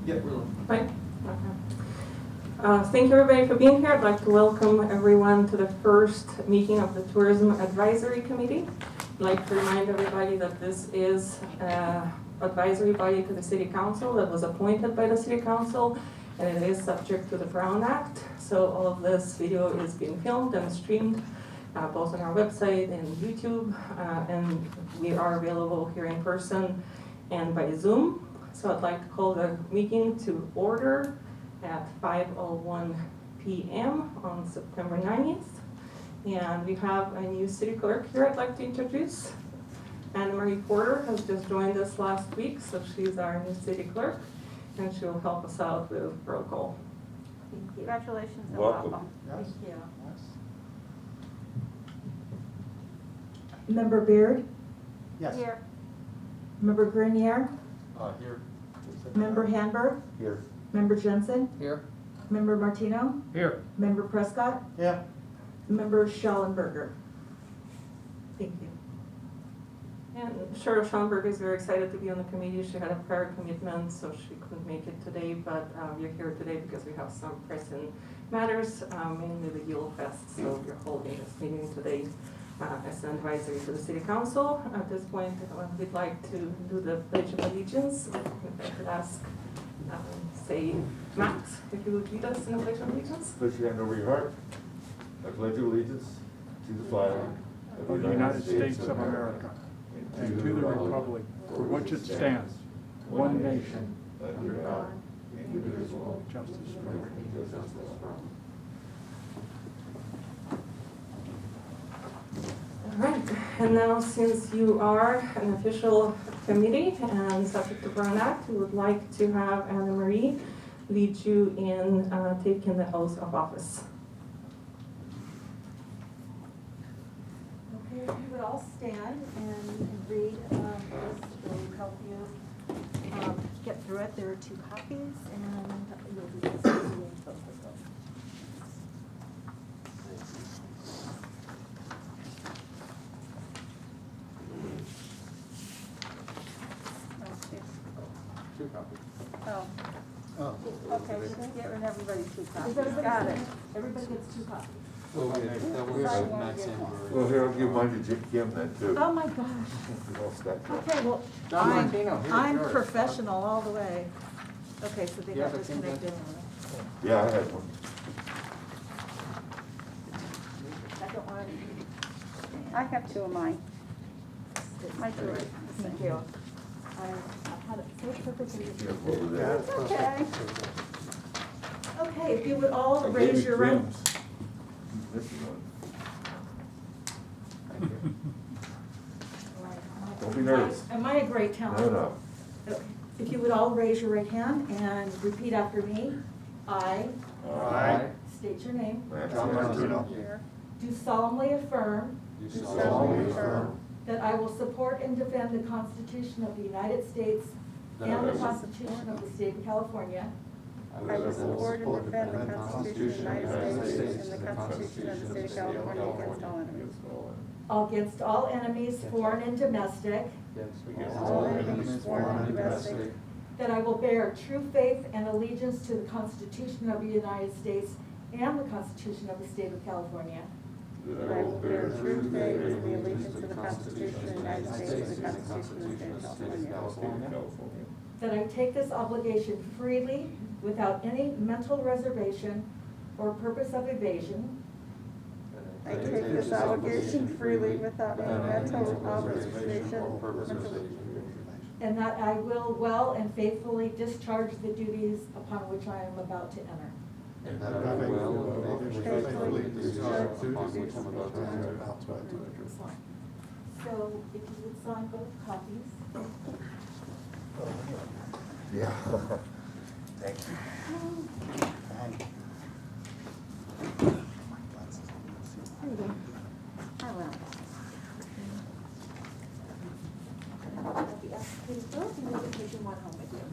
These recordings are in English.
Yeah, really. Right. Okay. Thank you everybody for being here. I'd like to welcome everyone to the first meeting of the Tourism Advisory Committee. I'd like to remind everybody that this is advisory body to the City Council that was appointed by the City Council, and it is subject to the Brown Act. So all of this video is being filmed and streamed both on our website and YouTube, and we are available here in person and by Zoom. So I'd like to call the meeting to order at 5:01 p.m. on September 9th. And we have a new city clerk here I'd like to introduce. Anna Marie Porter has just joined us last week, so she's our new city clerk, and she'll help us out with roll call. Thank you. Congratulations and Welcome. welcome. Yes. Thank you. Member Beard, Yes. Here. Member Grenier, Here. Member Hanberg, Here. Member Jensen, Here. Member Martino, Here. Member Prescott, Yeah. Member Schallenberger. Thank you. And Cheryl Schomburg is very excited to be on the committee. She had a prior commitment, so she couldn't make it today, but you're here today because we have some pressing matters, mainly the Yule Fest, so we're holding this meeting today as an advisory to the City Council. At this point, we'd like to do the Pledge of Allegiance. If I could ask, say, Max, if you would lead us in the Pledge of Allegiance. Put your hand over your heart. I pledge allegiance to the flag of the United States of America and to the republic for which it stands, one nation, under God, indivisible, with justice for all. All right, and now since you are an official committee and subject to Brown Act, we would like to have Anna Marie lead you in taking the oath of office. Okay, if you would all stand and read this, will help you get through it. There are 2 copies, and you'll be distributing both of them. Two copies. Oh, Oh. okay, we can get rid of everybody 2 copies. Is everybody- Got it. Everybody gets 2 copies. Oh, yeah, that was Sign Max one, Amber. Well, here, I'll give mine to Kim then too. Oh, my gosh. We all stacked up. Okay, well, John Martino, here's I'm yours. professional all the way. Okay, so they You got have a Tim disconnected. Yeah, I had one. Second one. I have 2 of mine. My 2 are. Thank you. I had it so perfectly. Yeah, over there. It's okay. Okay, if you would all I gave raise you your right. Kim's. This is one. Thank you. Don't be nervous. Am I a great talent? No. Okay. If you would all raise your right hand and repeat after me. I Aye. state your name. That's John it. Martino. Do solemnly affirm You solemnly affirm that I will support and defend the Constitution of the United States and the Constitution of the State of California I will support and defend the Constitution of the United States and the Constitution of the State of California against all enemies. against all enemies, foreign and domestic, Against all enemies, foreign and domestic, that I will bear true faith and allegiance to the Constitution of the United States and the Constitution of the State of California, that I will bear true faith and the allegiance to the Constitution of the United States and the Constitution of the State of California, that I take this obligation freely without any mental reservation or purpose of evasion, I take this obligation freely without any mental obligation, and that I will well and faithfully discharge the duties upon which I am about to enter. And that I will faithfully discharge the duties which I'm about to enter. So if you would sign both copies. Yeah. Thank you. There you go. I will. I'll be asking you both, and you'll be taking one home with you.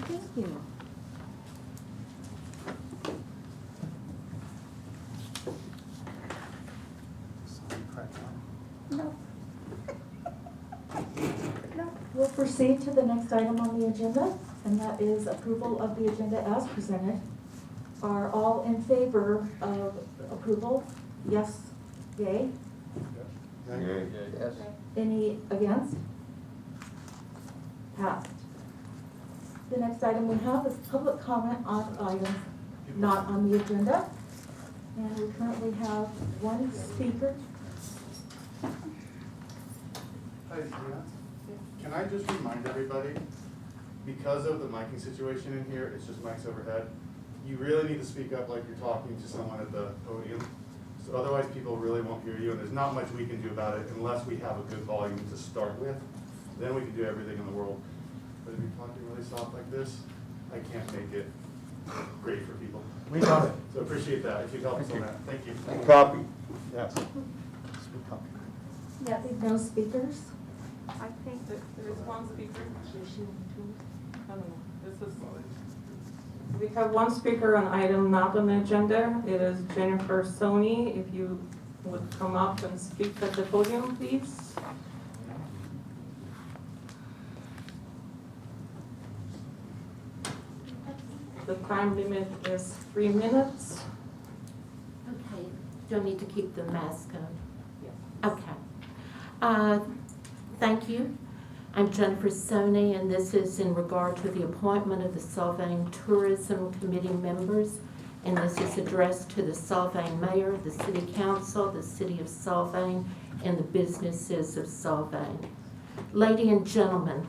Thank you. No. No. We'll proceed to the next item on the agenda, and that is approval of the agenda as presented. Are all in favor of approval? Yes, yay? Yay. Yes. Any against? Passed. The next item we have is public comment on items not on the agenda. And we currently have one speaker. Hi, Gina. Can I just remind everybody, because of the miking situation in here, it's just mics overhead, you really need to speak up like you're talking to someone at the podium. So otherwise people really won't hear you, and there's not much we can do about it unless we have a good volume to start with. Then we can do everything in the world. But if you're talking really soft like this, I can't make it great for people. We got it. So appreciate that, if you'd help us on that. Thank you. Copy. Yes. Yeah, no speakers. I think that there is one speaker. I don't know. This is. We have one speaker on item not on the agenda. It is Jennifer Sony. If you would come up and speak at the podium, please. The time limit is 3 minutes. Okay, do I need to keep the mask on? Yes. Okay. Thank you. I'm Jennifer Sony, and this is in regard to the appointment of the Sylvain Tourism Committee members. And this is addressed to the Sylvain Mayor, the City Council, the City of Sylvain, and the businesses of Sylvain. Ladies and gentlemen,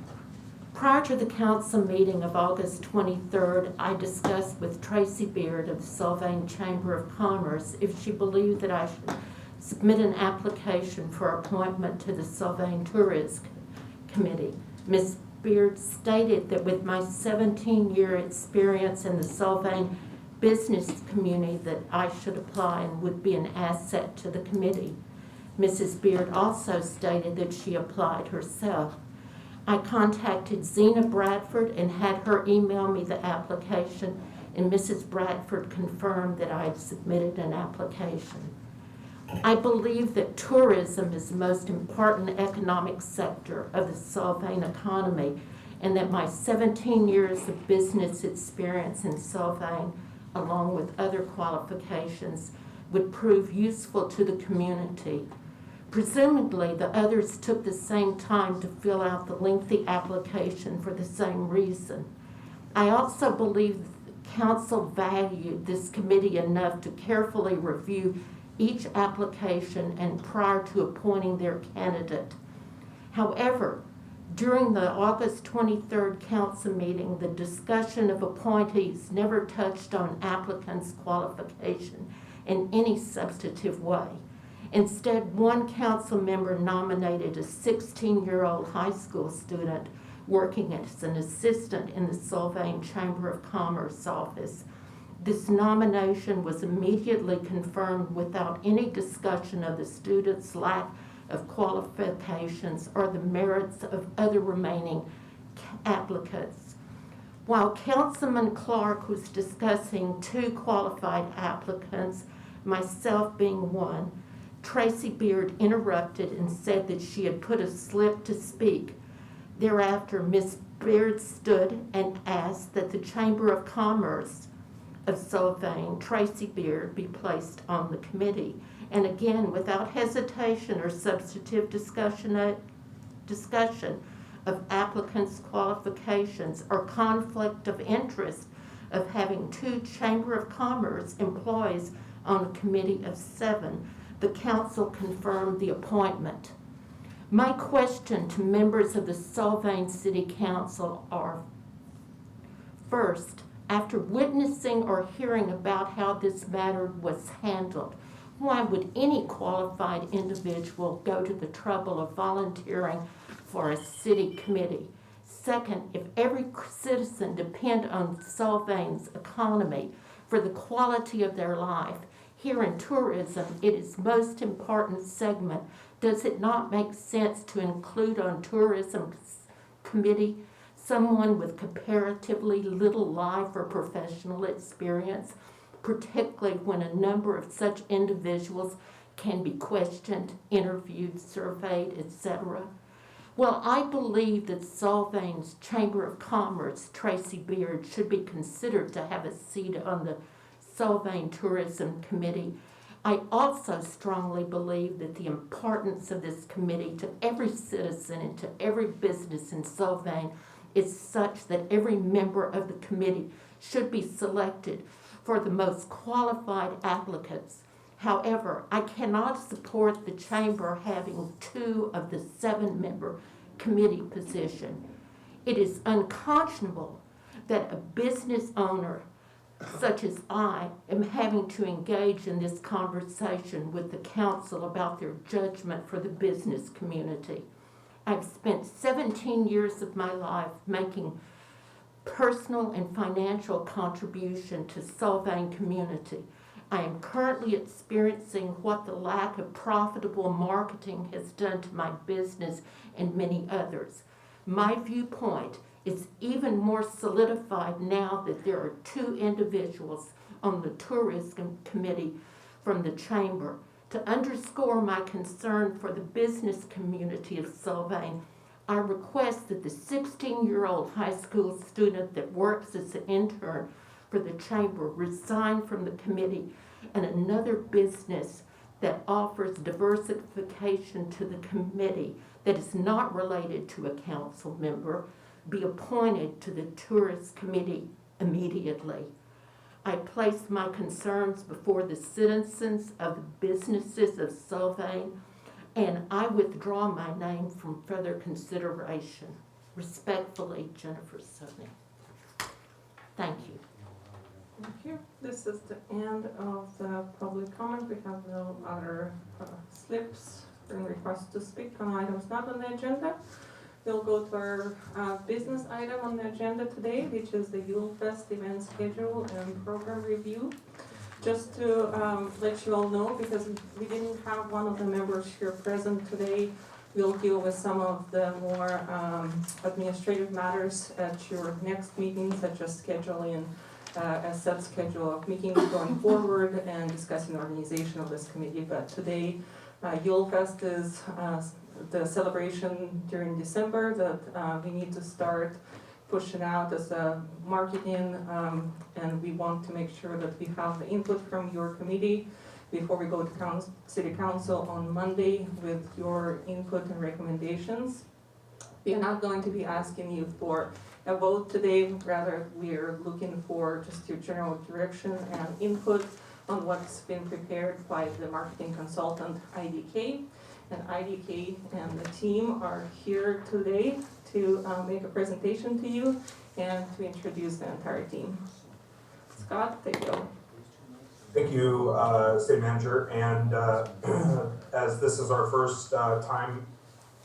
prior to the council meeting of August 23rd, I discussed with Tracy Beard of the Sylvain Chamber of Commerce if she believed that I should submit an application for appointment to the Sylvain Tourism Committee. Ms. Beard stated that with my 17-year experience in the Sylvain business community that I should apply and would be an asset to the committee. Mrs. Beard also stated that she applied herself. I contacted Zena Bradford and had her email me the application, and Mrs. Bradford confirmed that I had submitted an application. I believe that tourism is the most important economic sector of the Sylvain economy, and that my 17 years of business experience in Sylvain, along with other qualifications, would prove useful to the community. Presumably, the others took the same time to fill out the lengthy application for the same reason. I also believe that the council valued this committee enough to carefully review each application and prior to appointing their candidate. However, during the August 23rd council meeting, the discussion of appointees never touched on applicants' qualification in any substantive way. Instead, one council member nominated a 16-year-old high school student working as an assistant in the Sylvain Chamber of Commerce office. This nomination was immediately confirmed without any discussion of the student's lack of qualifications or the merits of other remaining applicants. While Councilman Clark was discussing two qualified applicants, myself being one, Tracy Beard interrupted and said that she had put a slip to speak. Thereafter, Ms. Beard stood and asked that the Chamber of Commerce of Sylvain, Tracy Beard, be placed on the committee. And again, without hesitation or substantive discussion of applicants' qualifications or conflict of interest of having two Chamber of Commerce employees on a committee of 7, the council confirmed the appointment. My question to members of the Sylvain City Council are, first, after witnessing or hearing about how this matter was handled, why would any qualified individual go to the trouble of volunteering for a city committee? Second, if every citizen depend on Sylvain's economy for the quality of their life, here in tourism, it is most important segment. Does it not make sense to include on tourism committee someone with comparatively little life or professional experience, particularly when a number of such individuals can be questioned, interviewed, surveyed, etc.? Well, I believe that Solvain's Chamber of Commerce, Tracy Beard, should be considered to have a seat on the Solvain Tourism Committee. I also strongly believe that the importance of this committee to every citizen and to every business in Solvain is such that every member of the committee should be selected for the most qualified applicants. However, I cannot support the chamber having 2 of the 7-member committee position. It is unconscionable that a business owner such as I am having to engage in this conversation with the council about their judgment for the business community. I've spent 17 years of my life making personal and financial contribution to Solvain community. I am currently experiencing what the lack of profitable marketing has done to my business and many others. My viewpoint is even more solidified now that there are 2 individuals on the tourism committee from the chamber. To underscore my concern for the business community of Solvain, I request that the 16-year-old high school student that works as an intern for the chamber resign from the committee, and another business that offers diversification to the committee that is not related to a council member be appointed to the tourist committee immediately. I place my concerns before the citizens of the businesses of Solvain, and I withdraw my name from further consideration. Respectfully, Jennifer Sonny. Thank you. Thank you. This is the end of the public comment. We have no other slips and requests to speak on items not on the agenda. We'll go to our business item on the agenda today, which is the Ufs event schedule and program review. Just to let you all know, because we didn't have one of the members here present today, we'll deal with some of the more administrative matters at your next meeting, such as scheduling a set schedule of meetings going forward and discussing the organization of this committee. But today, Ufs is the celebration during December that we need to start pushing out as a marketing, and we want to make sure that we have the input from your committee before we go to City Council on Monday with your input and recommendations. We are not going to be asking you for a vote today, rather we're looking for just your general direction and input on what's been prepared by the marketing consultant IDK. And IDK and the team are here today to make a presentation to you and to introduce the entire team. Scott, take it over. Thank you, City Manager. And as this is our first time,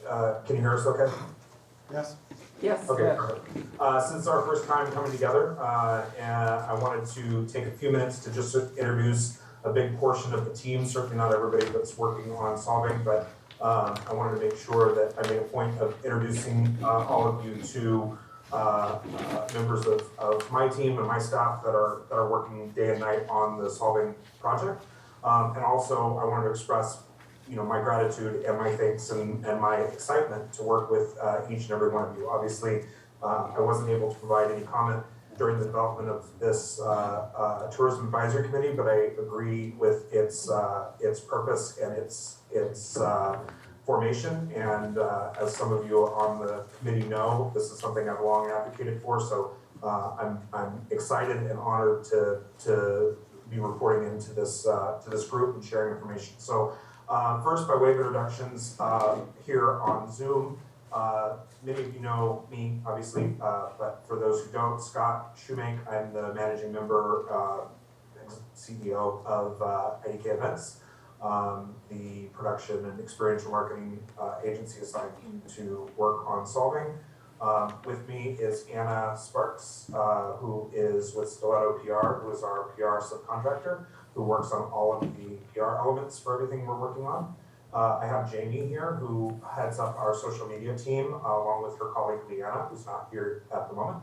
can you hear us okay? Yes. Yes. Okay, perfect. Since it's our first time coming together, and I wanted to take a few minutes to just introduce a big portion of the team, certainly not everybody that's working on solving, but I wanted to make sure that I made a point of introducing all of you to members of my team and my staff that are working day and night on the solving project. And also I wanted to express my gratitude and my thanks and my excitement to work with each and every one of you. Obviously, I wasn't able to provide any comment during the development of this tourism advisory committee, but I agree with its purpose and its formation. And as some of you on the committee know, this is something I've long advocated for. So I'm excited and honored to be reporting into this group and sharing information. So first, by way of introductions, here on Zoom, many of you know me, obviously, but for those who don't, Scott Shoemake, I'm the managing member, CEO of IDK Events, the production and experiential marketing agency assigned to work on solving. With me is Anna Sparks, who is with Stiletto PR, who is our PR subcontractor, who works on all of the PR elements for everything we're working on. I have Jamie here, who heads up our social media team, along with her colleague Leanna, who's not here at the moment.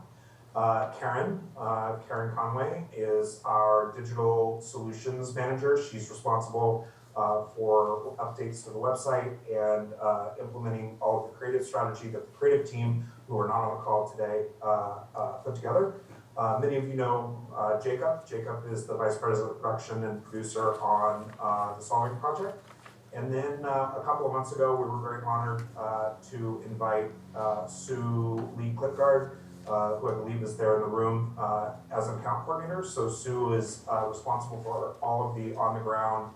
Karen Conway is our digital solutions manager. She's responsible for updates to the website and implementing all of the creative strategy that the creative team, who are not on the call today, put together. Many of you know Jacob. Jacob is the Vice President of Production and producer on the Solving Project. And then a couple of months ago, we were very honored to invite Sue Lee Clipgard, who I believe is there in the room as an account coordinator. So Sue is responsible for all of the on-the-ground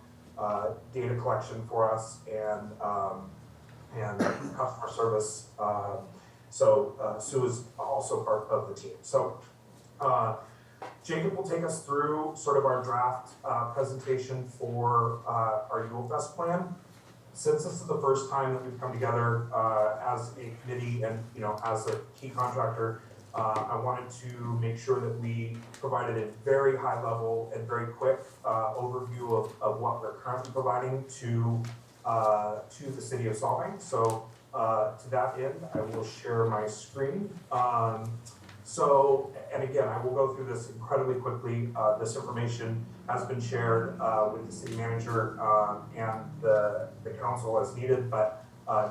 data collection for us and customer service. Sue is also part of the team. So Jacob will take us through sort of our draft presentation for our Ufs plan. Since this is the first time that we've come together as a committee and as a key contractor, I wanted to make sure that we provided a very high level and very quick overview of what we're currently providing to the city of Solvang. So to that end, I will share my screen. And again, I will go through this incredibly quickly. This information has been shared with the city manager and the council as needed, but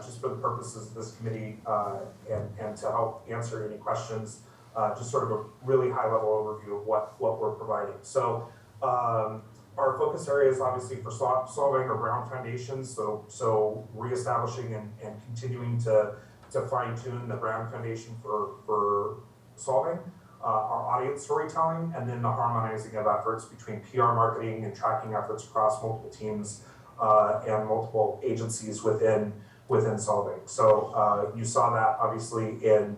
just for the purposes of this committee and to help answer any questions, just sort of a really high level overview of what we're providing. So our focus areas obviously for Solvang are ground foundations, so reestablishing and continuing to fine tune the ground foundation for Solvang, our audience storytelling, and then the harmonizing of efforts between PR marketing and tracking efforts across multiple teams and multiple agencies within Solvang. So you saw that obviously in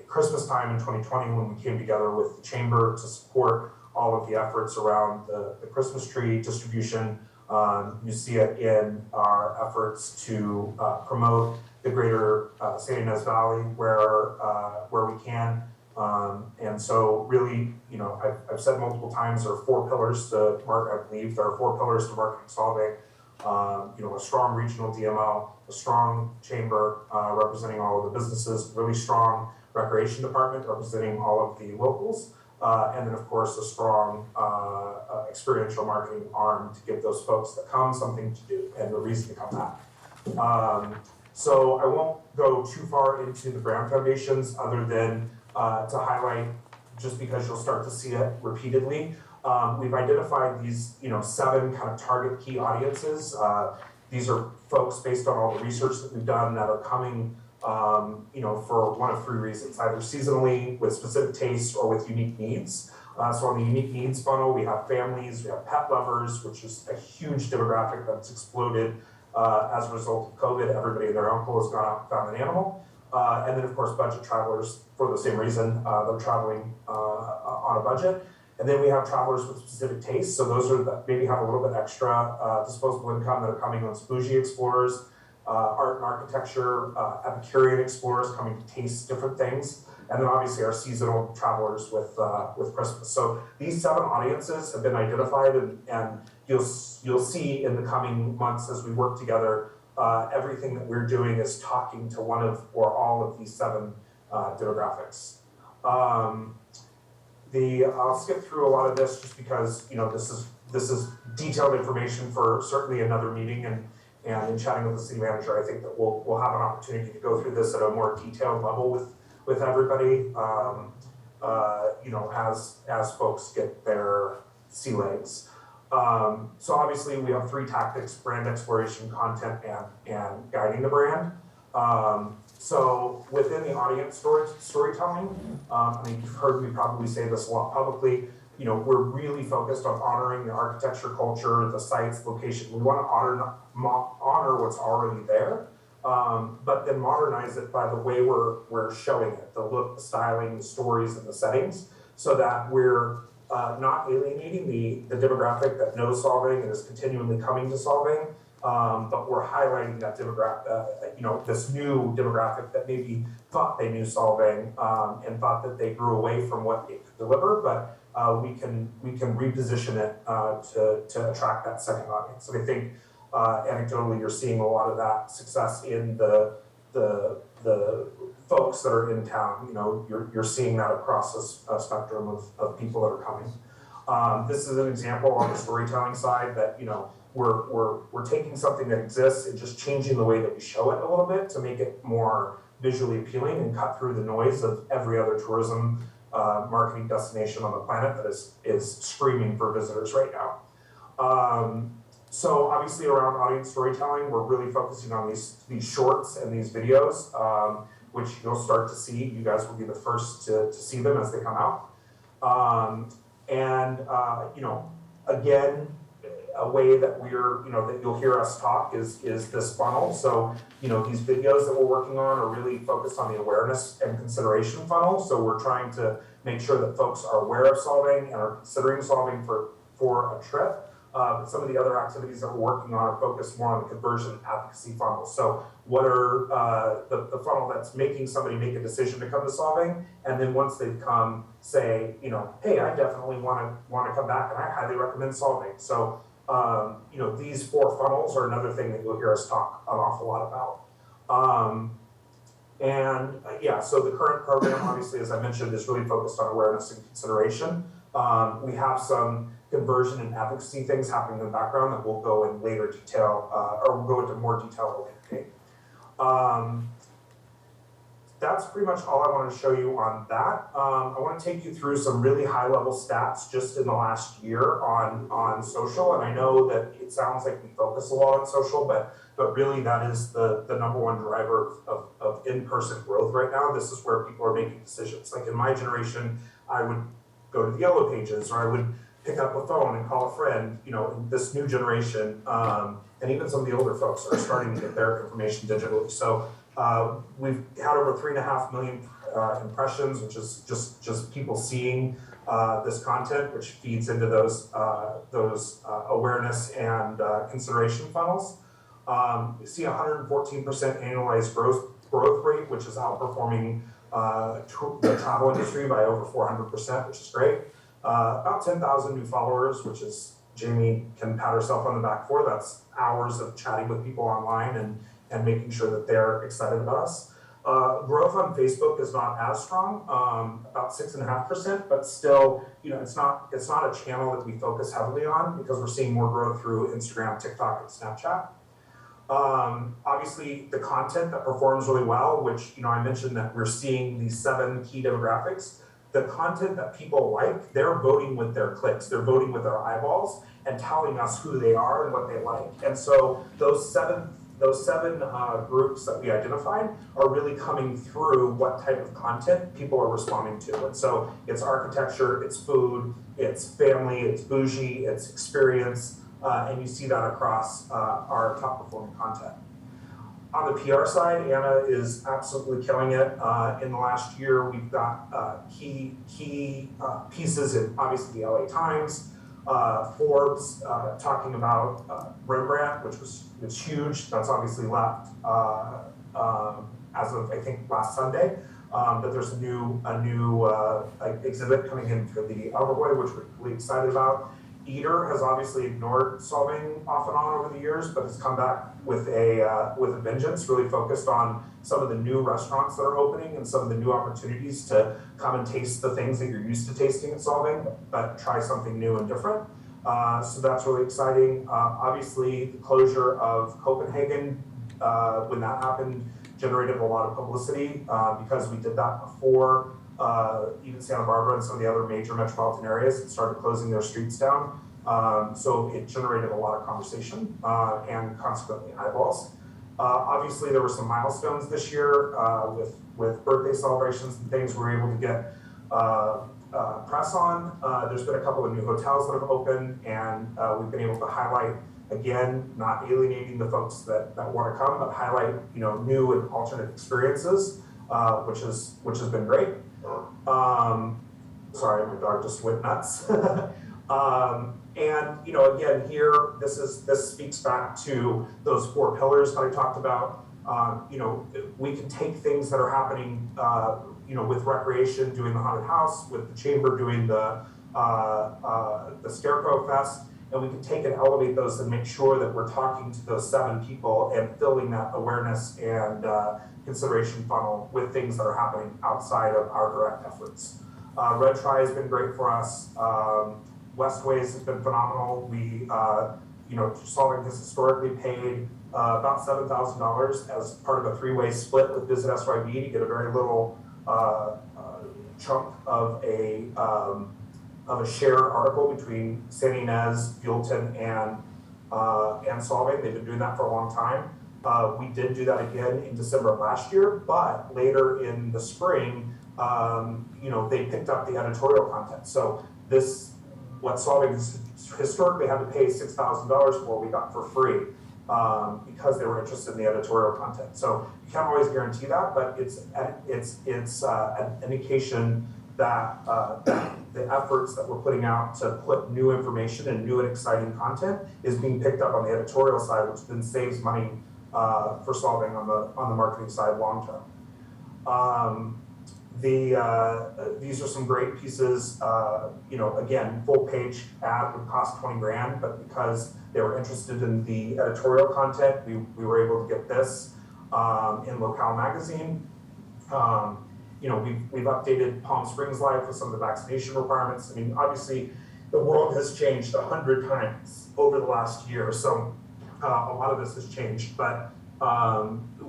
Christmas time in 2020 when we came together with the chamber to support all of the efforts around the Christmas tree distribution. You see it in our efforts to promote the greater San Ynez Valley where we can. And so really, I've said multiple times there are four pillars to market. I believe there are four pillars to marketing Solvang. A strong regional DMO, a strong chamber representing all of the businesses, really strong recreation department representing all of the locals, and then of course a strong experiential marketing arm to give those folks that come something to do and a reason to come back. So I won't go too far into the ground foundations other than to highlight, just because you'll start to see it repeatedly. We've identified these, 7 kind of target key audiences. These are folks based on all the research that we've done that are coming, for one of 3 reasons, either seasonally, with specific tastes, or with unique needs. So on the unique needs funnel, we have families, we have pet lovers, which is a huge demographic that's exploded as a result of COVID. Everybody and their uncle has gone out and found an animal. And then of course, budget travelers for the same reason, they're traveling on a budget. And then we have travelers with specific tastes. So those are that maybe have a little bit extra disposable income that are coming on bougie explorers, art and architecture, Epicurean explorers coming to taste different things. And then obviously our seasonal travelers with Christmas. So these 7 audiences have been identified, and you'll see in the coming months as we work together, everything that we're doing is talking to one of or all of these 7 demographics. I'll skip through a lot of this just because this is detailed information for certainly another meeting, and in chatting with the city manager, I think that we'll have an opportunity to go through this at a more detailed level with everybody, as folks get their sea legs. So obviously we have 3 tactics: brand exploration, content, and guiding the brand. So within the audience storytelling, you've heard me probably say this a lot publicly, we're really focused on honoring the architecture, culture, the sites, location. We want to honor what's already there, but then modernize it by the way we're showing it, the look, the styling, the stories, and the settings, so that we're not alienating the demographic that knows Solvang and is continually coming to Solvang, but we're highlighting that demographic, this new demographic that maybe thought they knew Solvang and thought that they grew away from what it could deliver, but we can reposition it to attract that second audience. So I think anecdotally, you're seeing a lot of that success in the folks that are in town. You know, you're seeing that across a spectrum of people that are coming. This is an example on the storytelling side that, you know, we're taking something that exists and just changing the way that we show it a little bit to make it more visually appealing and cut through the noise of every other tourism marketing destination on the planet that is screaming for visitors right now. So obviously around audience storytelling, we're really focusing on these shorts and these videos, which you'll start to see. You guys will be the first to see them as they come out. You know, again, a way that we're, you know, that you'll hear us talk is this funnel. So, you know, these videos that we're working on are really focused on the awareness and consideration funnel. So we're trying to make sure that folks are aware of solving and are considering solving for a trip. Some of the other activities that we're working on are focused more on the conversion advocacy funnel. So what are the funnel that's making somebody make a decision to come to solving, and then once they've come, say, you know, hey, I definitely want to come back, and I highly recommend solving. So you know, these 4 funnels are another thing that you'll hear us talk an awful lot about. Yeah, so the current program, obviously, as I mentioned, is really focused on awareness and consideration. We have some conversion and advocacy things happening in the background that we'll go in later detail, or we'll go into more detail later today. That's pretty much all I wanted to show you on that. I want to take you through some really high-level stats just in the last year on social, and I know that it sounds like we focus a lot on social, but really that is the number one driver of in-person growth right now. This is where people are making decisions. Like in my generation, I would go to the Yellow Pages, or I would pick up a phone and call a friend. You know, this new generation, and even some of the older folks are starting to get their information digitally. So we've had over 3.5 million impressions, which is just people seeing this content, which feeds into those awareness and consideration funnels. You see 114% annualized growth rate, which is outperforming the travel industry by over 400%, which is great. About 10,000 new followers, which is, Jamie can pat herself on the back for. That's hours of chatting with people online and making sure that they're excited about us. Growth on Facebook is not as strong, about 6.5%, but still, you know, it's not a channel that we focus heavily on because we're seeing more growth through Instagram, TikTok, and Snapchat. Obviously, the content that performs really well, which, you know, I mentioned that we're seeing these 7 key demographics. The content that people like, they're voting with their clicks, they're voting with their eyeballs and telling us who they are and what they like. And so those seven groups that we identified are really coming through what type of content people are responding to. And so it's architecture, it's food, it's family, it's bougie, it's experience, and you see that across our top performing content. On the PR side, Anna is absolutely killing it. In the last year, we've got key pieces in obviously the LA Times, Forbes talking about Rembrandt, which was huge. That's obviously left as of I think last Sunday. But there's a new exhibit coming in for the Alberboy, which we're really excited about. Eater has obviously ignored solving off and on over the years, but has come back with a vengeance, really focused on some of the new restaurants that are opening and some of the new opportunities to come and taste the things that you're used to tasting and solving, but try something new and different. So that's really exciting. Obviously, the closure of Copenhagen, when that happened, generated a lot of publicity because we did that before even Santa Barbara and some of the other major metropolitan areas that started closing their streets down. So it generated a lot of conversation and consequently eyeballs. Obviously, there were some milestones this year with birthday celebrations and things we were able to get press on. There's been a couple of new hotels that have opened, and we've been able to highlight, again, not alienating the folks that want to come, but highlight, you know, new and alternate experiences, which has been great. Sorry, my dog just went nuts. And you know, again, here this speaks back to those 4 pillars that I talked about. You know, we can take things that are happening, you know, with recreation, doing the haunted house, with the chamber doing the Scarecrow Fest, and we can take and elevate those and make sure that we're talking to those 7 people and filling that awareness and consideration funnel with things that are happening outside of our direct efforts. Red Try has been great for us. Westways has been phenomenal. We, Solving has historically paid about $7,000 as part of a 3-way split with Visit SYB to get a very little chunk of a shared article between San Ynez, Buellton, and Solving. They've been doing that for a long time. We did do that again in December of last year, but later in the spring, they picked up the editorial content. So what Solving historically had to pay $6,000 for, we got for free because they were interested in the editorial content. So you can't always guarantee that, but it's an indication that the efforts that we're putting out to put new information and new and exciting content is being picked up on the editorial side, which then saves money for Solving on the marketing side long term. These are some great pieces. Again, full page ad would cost 20 grand, but because they were interested in the editorial content, we were able to get this in Locale Magazine. We've updated Palm Springs Live with some of the vaccination requirements. I mean, obviously, the world has changed 100 times over the last year, so a lot of this has changed, but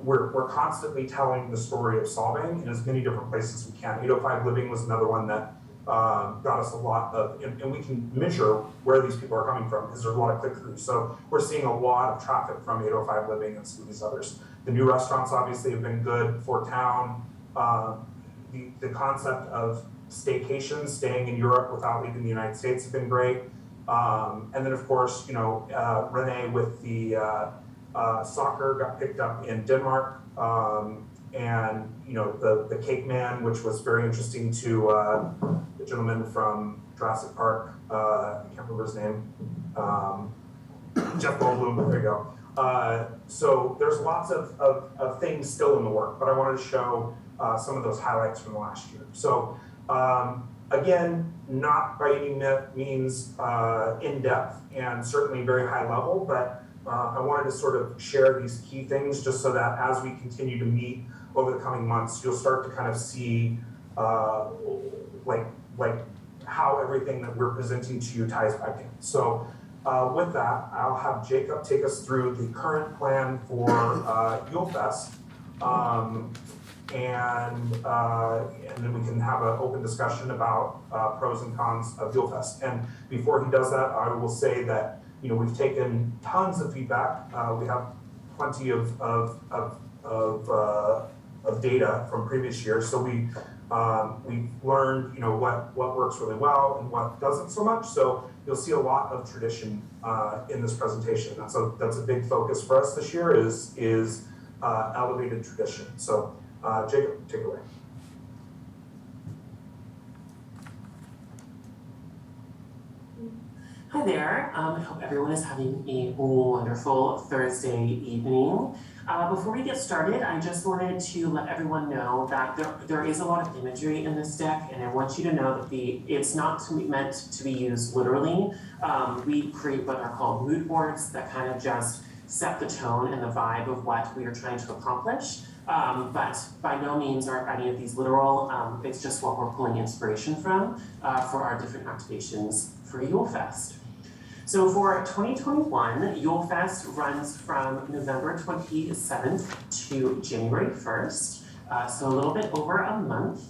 we're constantly telling the story of Solving in as many different places as we can. 805 Living was another one that got us a lot of, and we can measure where these people are coming from because there's a lot of click-throughs. So we're seeing a lot of traffic from 805 Living and some of these others. The new restaurants obviously have been good for town. The concept of staycations, staying in Europe without leaving the United States, has been great. And then of course, Renee with the soccer got picked up in Denmark, and the Cake Man, which was very interesting to the gentleman from Jurassic Park. I can't remember his name. Jeff Goldblum. There you go. So there's lots of things still in the work, but I wanted to show some of those highlights from the last year. So again, not by any means in depth and certainly very high level, but I wanted to sort of share these key things just so that as we continue to meet over the coming months, you'll start to kind of see like how everything that we're presenting to you ties back in. So with that, I'll have Jacob take us through the current plan for Ufs, and then we can have an open discussion about pros and cons of Ufs. And before he does that, I will say that we've taken tons of feedback. We have plenty of data from previous years, so we've learned what works really well and what doesn't so much. So you'll see a lot of tradition in this presentation. That's a big focus for us this year is elevated tradition. So Jacob, take it away. Hi there. I hope everyone is having a wonderful Thursday evening. Before we get started, I just wanted to let everyone know that there is a lot of imagery in this deck, and I want you to know that it's not meant to be used literally. We create what are called mood boards that kind of just set the tone and the vibe of what we are trying to accomplish. But by no means are any of these literal. It's just what we're pulling inspiration from for our different activations for Yulefest. So for 2021, Yulefest runs from November 27th to January 1st, so a little bit over a month.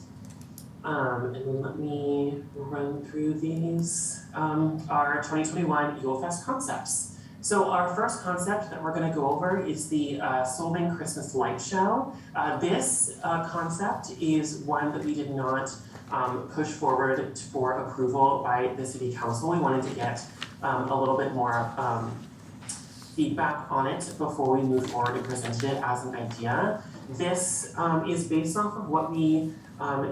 And then let me run through these. Our 2021 Ufs Concepts. So our first concept that we're going to go over is the Solving Christmas Light Show. This concept is one that we did not push forward for approval by the City Council. We wanted to get a little bit more feedback on it before we move forward and presented it as an idea. This is based off of what we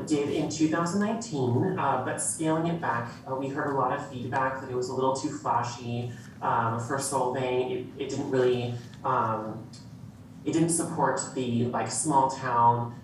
did in 2019, but scaling it back, we heard a lot of feedback that it was a little too flashy for Solving. It didn't really, it didn't support the small town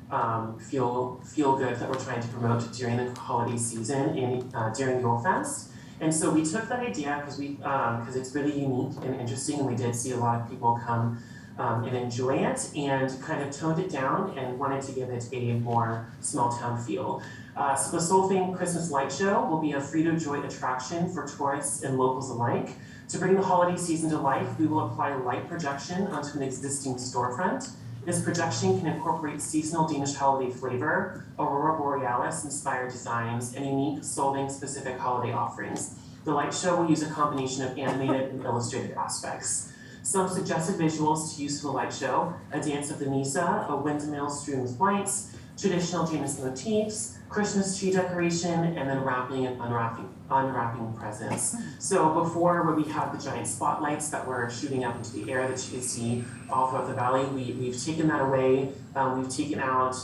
feel good that we're trying to promote during the holiday season during Yulefest. And so we took that idea because it's really unique and interesting, and we did see a lot of people come and enjoy it, and kind of toned it down and wanted to give it a more small town feel. So the Solfaing Christmas Light Show will be a free-to-enjoy attraction for tourists and locals alike. To bring the holiday season to life, we will apply light projection onto an existing storefront. This projection can incorporate seasonal Danish holiday flavor, Aurora Borealis-inspired designs, and unique Solvang-specific holiday offerings. The light show will use a combination of animated and illustrated aspects. Some suggested visuals to use for the light show: a dance of the Nisa, a windmill strewn with lights, traditional Danish motifs, Christmas tree decoration, and then wrapping and unwrapping presents. So before, where we had the giant spotlights that were shooting up into the air that you can see all throughout the valley, we've taken that away. We've taken out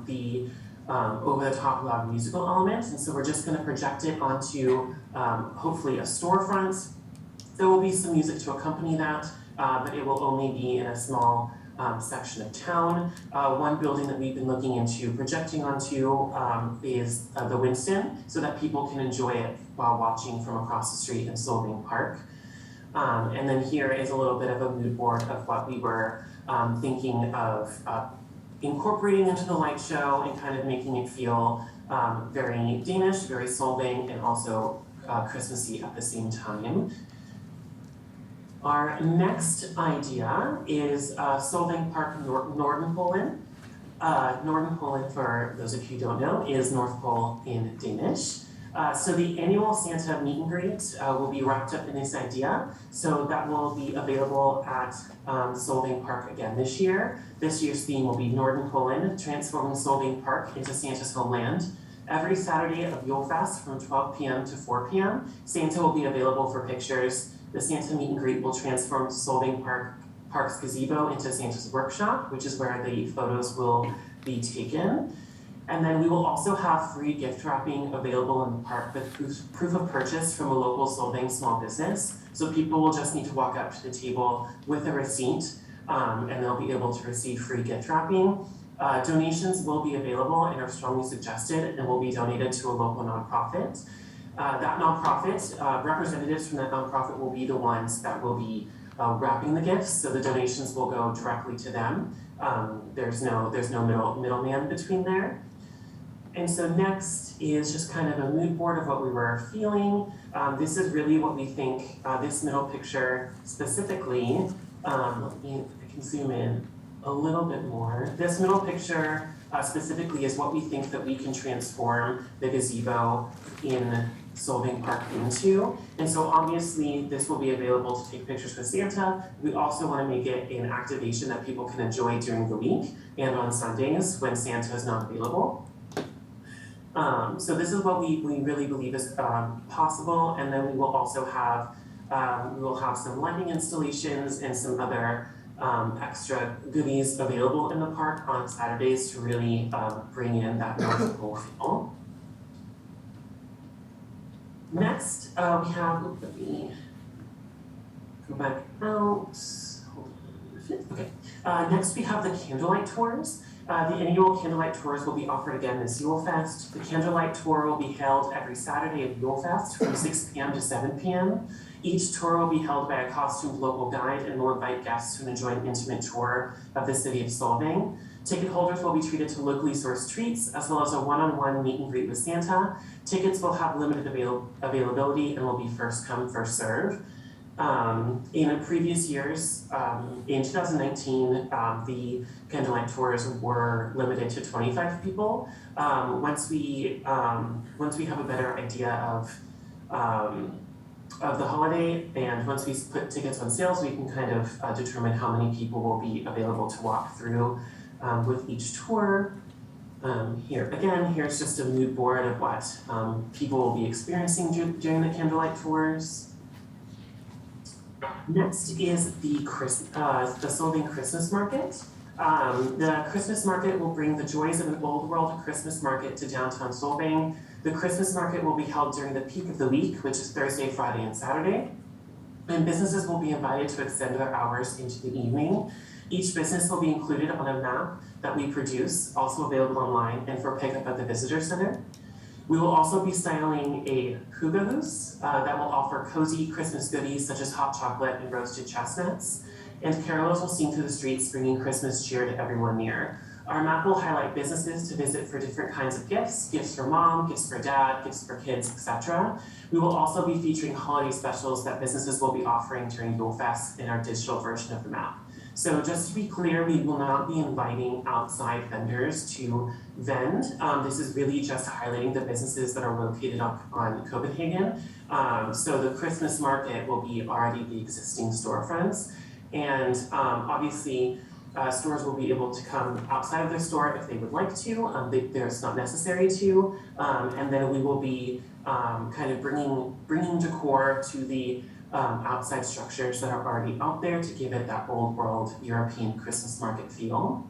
the over-the-top loud musical elements, and so we're just going to project it onto hopefully a storefront. There will be some music to accompany that, but it will only be in a small section of town. One building that we've been looking into projecting onto is the Winston, so that people can enjoy it while watching from across the street in Solvang Park. And then here is a little bit of a mood board of what we were thinking of incorporating into the light show and kind of making it feel very Danish, very Solvang, and also Christmassy at the same time. Our next idea is Solvang Park Nordenpolen. Nordenpolen, for those of you who don't know, is North Pole in Danish. So the annual Santa meet and greet will be wrapped up in this idea. So that will be available at Solvang Park again this year. This year's theme will be Nordenpolen, transforming Solvang Park into Santa's homeland. Every Saturday of Julefest from 12 p.m. to 4 p.m., Santa will be available for pictures. The Santa meet and greet will transform Solvang Park's gazebo into Santa's workshop, which is where the photos will be taken. And then we will also have free gift wrapping available in the park with proof of purchase from a local Solvang small business. So people will just need to walk up to the table with a receipt, and they'll be able to receive free gift wrapping. Donations will be available and are strongly suggested and will be donated to a local nonprofit. That nonprofit, representatives from that nonprofit will be the ones that will be wrapping the gifts, so the donations will go directly to them. There's no middleman between there. And so next is just kind of a mood board of what we were feeling. This is really what we think, this middle picture specifically, I can zoom in a little bit more. This middle picture specifically is what we think that we can transform the gazebo in Solvang Park into. And so obviously this will be available to take pictures with Santa. We also want to make it an activation that people can enjoy during the week and on Sundays when Santa is not available. So this is what we really believe is possible, and then we will also have some lighting installations and some other extra goodies available in the park on Saturdays to really bring in that North Pole feel. Next, we have, let me go back out. Okay. Next, we have the Candlelight Tours. The annual Candlelight Tours will be offered again this Yulefest. The Candlelight Tour will be held every Saturday of Yulefest from 6 p.m. to 7 p.m. Each tour will be held by a costumed local guide and will invite guests to enjoy an intimate tour of the city of Solvang. Ticket holders will be treated to locally sourced treats, as well as a one-on-one meet and greet with Santa. Tickets will have limited availability and will be first come, first serve. In previous years, in 2019, the Candlelight Tours were limited to 25 people. Once we have a better idea of the holiday, and once we put tickets on sales, we can kind of determine how many people will be available to walk through with each tour. Here's just a mood board of what people will be experiencing during the Candlelight Tours. Next is the Solvang Christmas Market. The Christmas Market will bring the joys of an old world Christmas market to downtown Solvang. The Christmas Market will be held during the peak of the week, which is Thursday, Friday, and Saturday. And businesses will be invited to extend their hours into the evening. Each business will be included on a map that we produce, also available online and for pickup at the visitor center. We will also be styling a hugahus that will offer cozy Christmas goodies such as hot chocolate and roasted chestnuts. And carolers will sing through the streets, bringing Christmas cheer to everyone near. Our map will highlight businesses to visit for different kinds of gifts for mom, gifts for dad, gifts for kids, etc. We will also be featuring holiday specials that businesses will be offering during Yule Fest in our digital version of the map. So just to be clear, we will not be inviting outside vendors to vend. This is really just highlighting the businesses that are located on Copenhagen. So the Christmas market will be already the existing storefronts. And obviously, stores will be able to come outside of their store if they would like to. It's not necessary to. And then we will be kind of bringing decor to the outside structures that are already out there to give it that old world European Christmas market feel.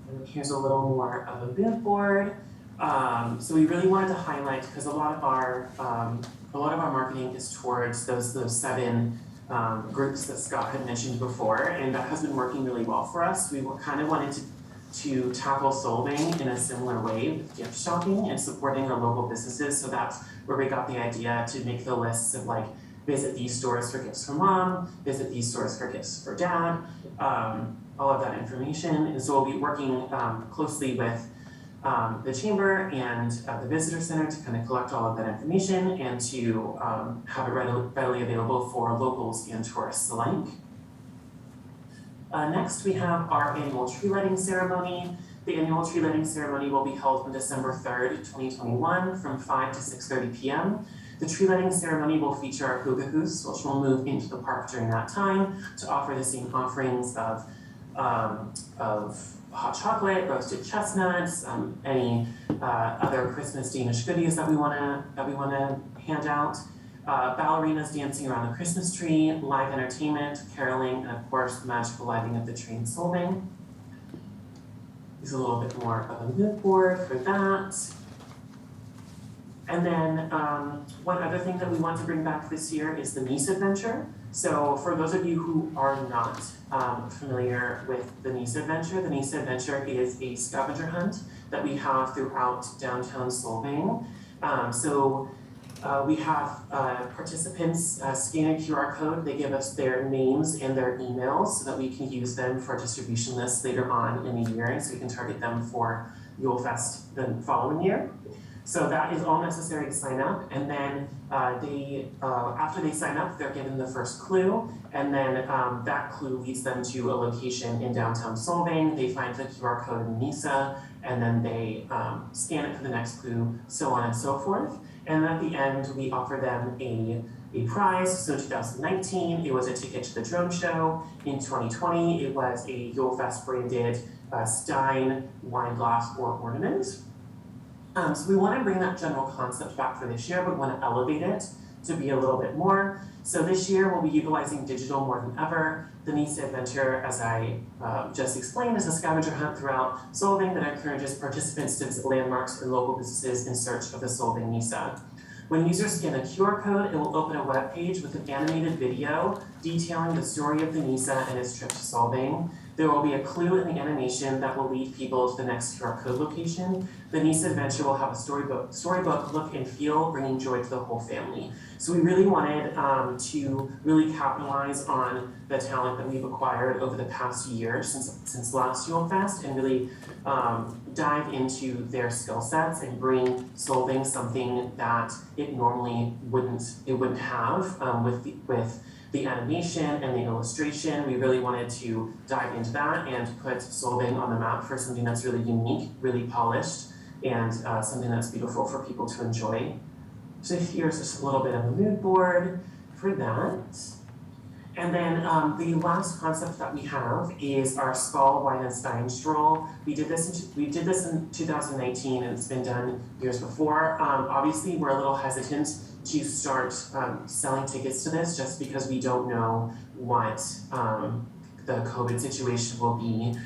And here's a little more of a billboard. So we really wanted to highlight, because a lot of our marketing is towards those 7 groups that Scott had mentioned before, and that has been working really well for us. We kind of wanted to tackle Solving in a similar way with gift shopping and supporting our local businesses. So that's where we got the idea to make the lists of like, visit these stores for gifts for mom, visit these stores for gifts for dad, all of that information. And so we'll be working closely with the chamber and the visitor center to kind of collect all of that information and to have it readily available for locals and tourists alike. Next, we have our annual tree lighting ceremony. The annual tree lighting ceremony will be held on December 3rd, 2021 from 5 to 6:30 p.m. The tree lighting ceremony will feature our hugahus, which will move into the park during that time to offer the same offerings of hot chocolate, roasted chestnuts, any other Christmas Danish goodies that we wanna hand out. Ballerinas dancing around the Christmas tree, live entertainment, caroling, and of course the magical lighting of the tree and Solving. There's a little bit more of a mood board for that. And then one other thing that we want to bring back this year is the Nice Adventure. So for those of you who are not familiar with the Nice Adventure is a scavenger hunt that we have throughout downtown Solvang. We have participants scan a QR code. They give us their names and their emails so that we can use them for distribution lists later on in the year, and so we can target them for Yule Fest the following year. So that is all necessary to sign up, and then after they sign up, they're given the first clue, and then that clue leads them to a location in downtown Solvang. They find the QR code in Nisa, and then they scan it for the next clue, so on and so forth. And at the end, we offer them a prize. So in 2019, it was a ticket to the drone show. In 2020, it was a Yule Fest branded Stein wine glass or ornament. So we want to bring that general concept back for this year, but we want to elevate it to be a little bit more. So this year we'll be utilizing digital more than ever. The Nice Adventure, as I just explained, is a scavenger hunt throughout Solvang that encourages participants to visit landmarks and local businesses in search of the Solvang Nisa. When users scan a QR code, it will open a web page with an animated video detailing the story of the Nisa and its trip to Solvang. There will be a clue in the animation that will lead people to the next QR code location. The Nice Adventure will have a storybook look and feel, bringing joy to the whole family. So we really wanted to really capitalize on the talent that we've acquired over the past year since last Yule Fest, and really dive into their skill sets and bring Solvang something that it normally wouldn't have with the animation and the illustration. We really wanted to dive into that and put Solvang on the map for something that's really unique, really polished, and something that's beautiful for people to enjoy. So here's just a little bit of a mood board for that. And then the last concept that we have is our Skull Wine and Stein stroll. We did this in 2019, and it's been done years before. Obviously, we're a little hesitant to start selling tickets to this just because we don't know what the COVID situation will be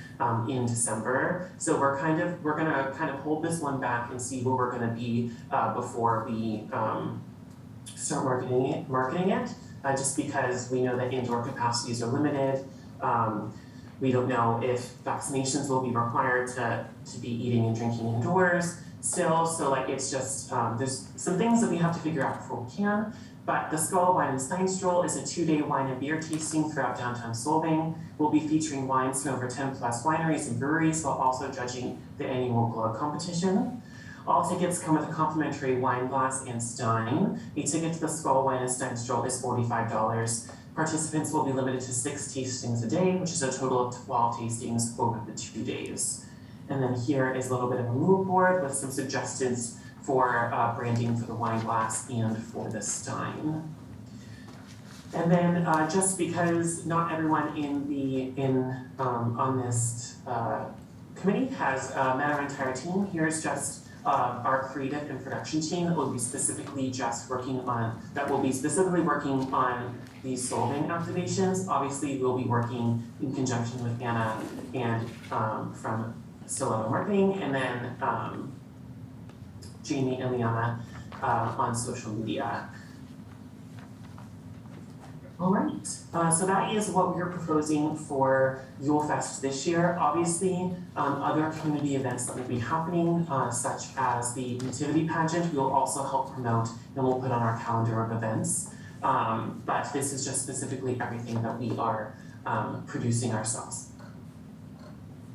in December. So we're gonna kind of hold this one back and see where we're gonna be before we start marketing it. Just because we know that indoor capacities are limited. We don't know if vaccinations will be required to be eating and drinking indoors. still, so like it's just, there's some things that we have to figure out before we can. But the Skull Wine and Stein Stroll is a 2-day wine and beer tasting throughout downtown Solvang. We'll be featuring wines from over 10 plus wineries and breweries while also judging the annual Glug competition. All tickets come with a complimentary wine glass and stein. A ticket to the Skull Wine and Stein Stroll is $45. Participants will be limited to 6 tastings a day, which is a total of 12 tastings over the 2 days. And then here is a little bit of a mood board with some suggestions for branding for the wine glass and for the stein. And then just because not everyone on this committee has met our entire team, here's just our creative and production team that will be specifically working on these Solvang activations. Obviously, we'll be working in conjunction with Anna and from Stiletto Marketing, and then Jamie and Liana on social media. All right, so that is what we're proposing for Yule Fest this year. Obviously, other community events that will be happening, such as the nativity pageant, we'll also help promote and we'll put on our calendar of events. But this is just specifically everything that we are producing ourselves.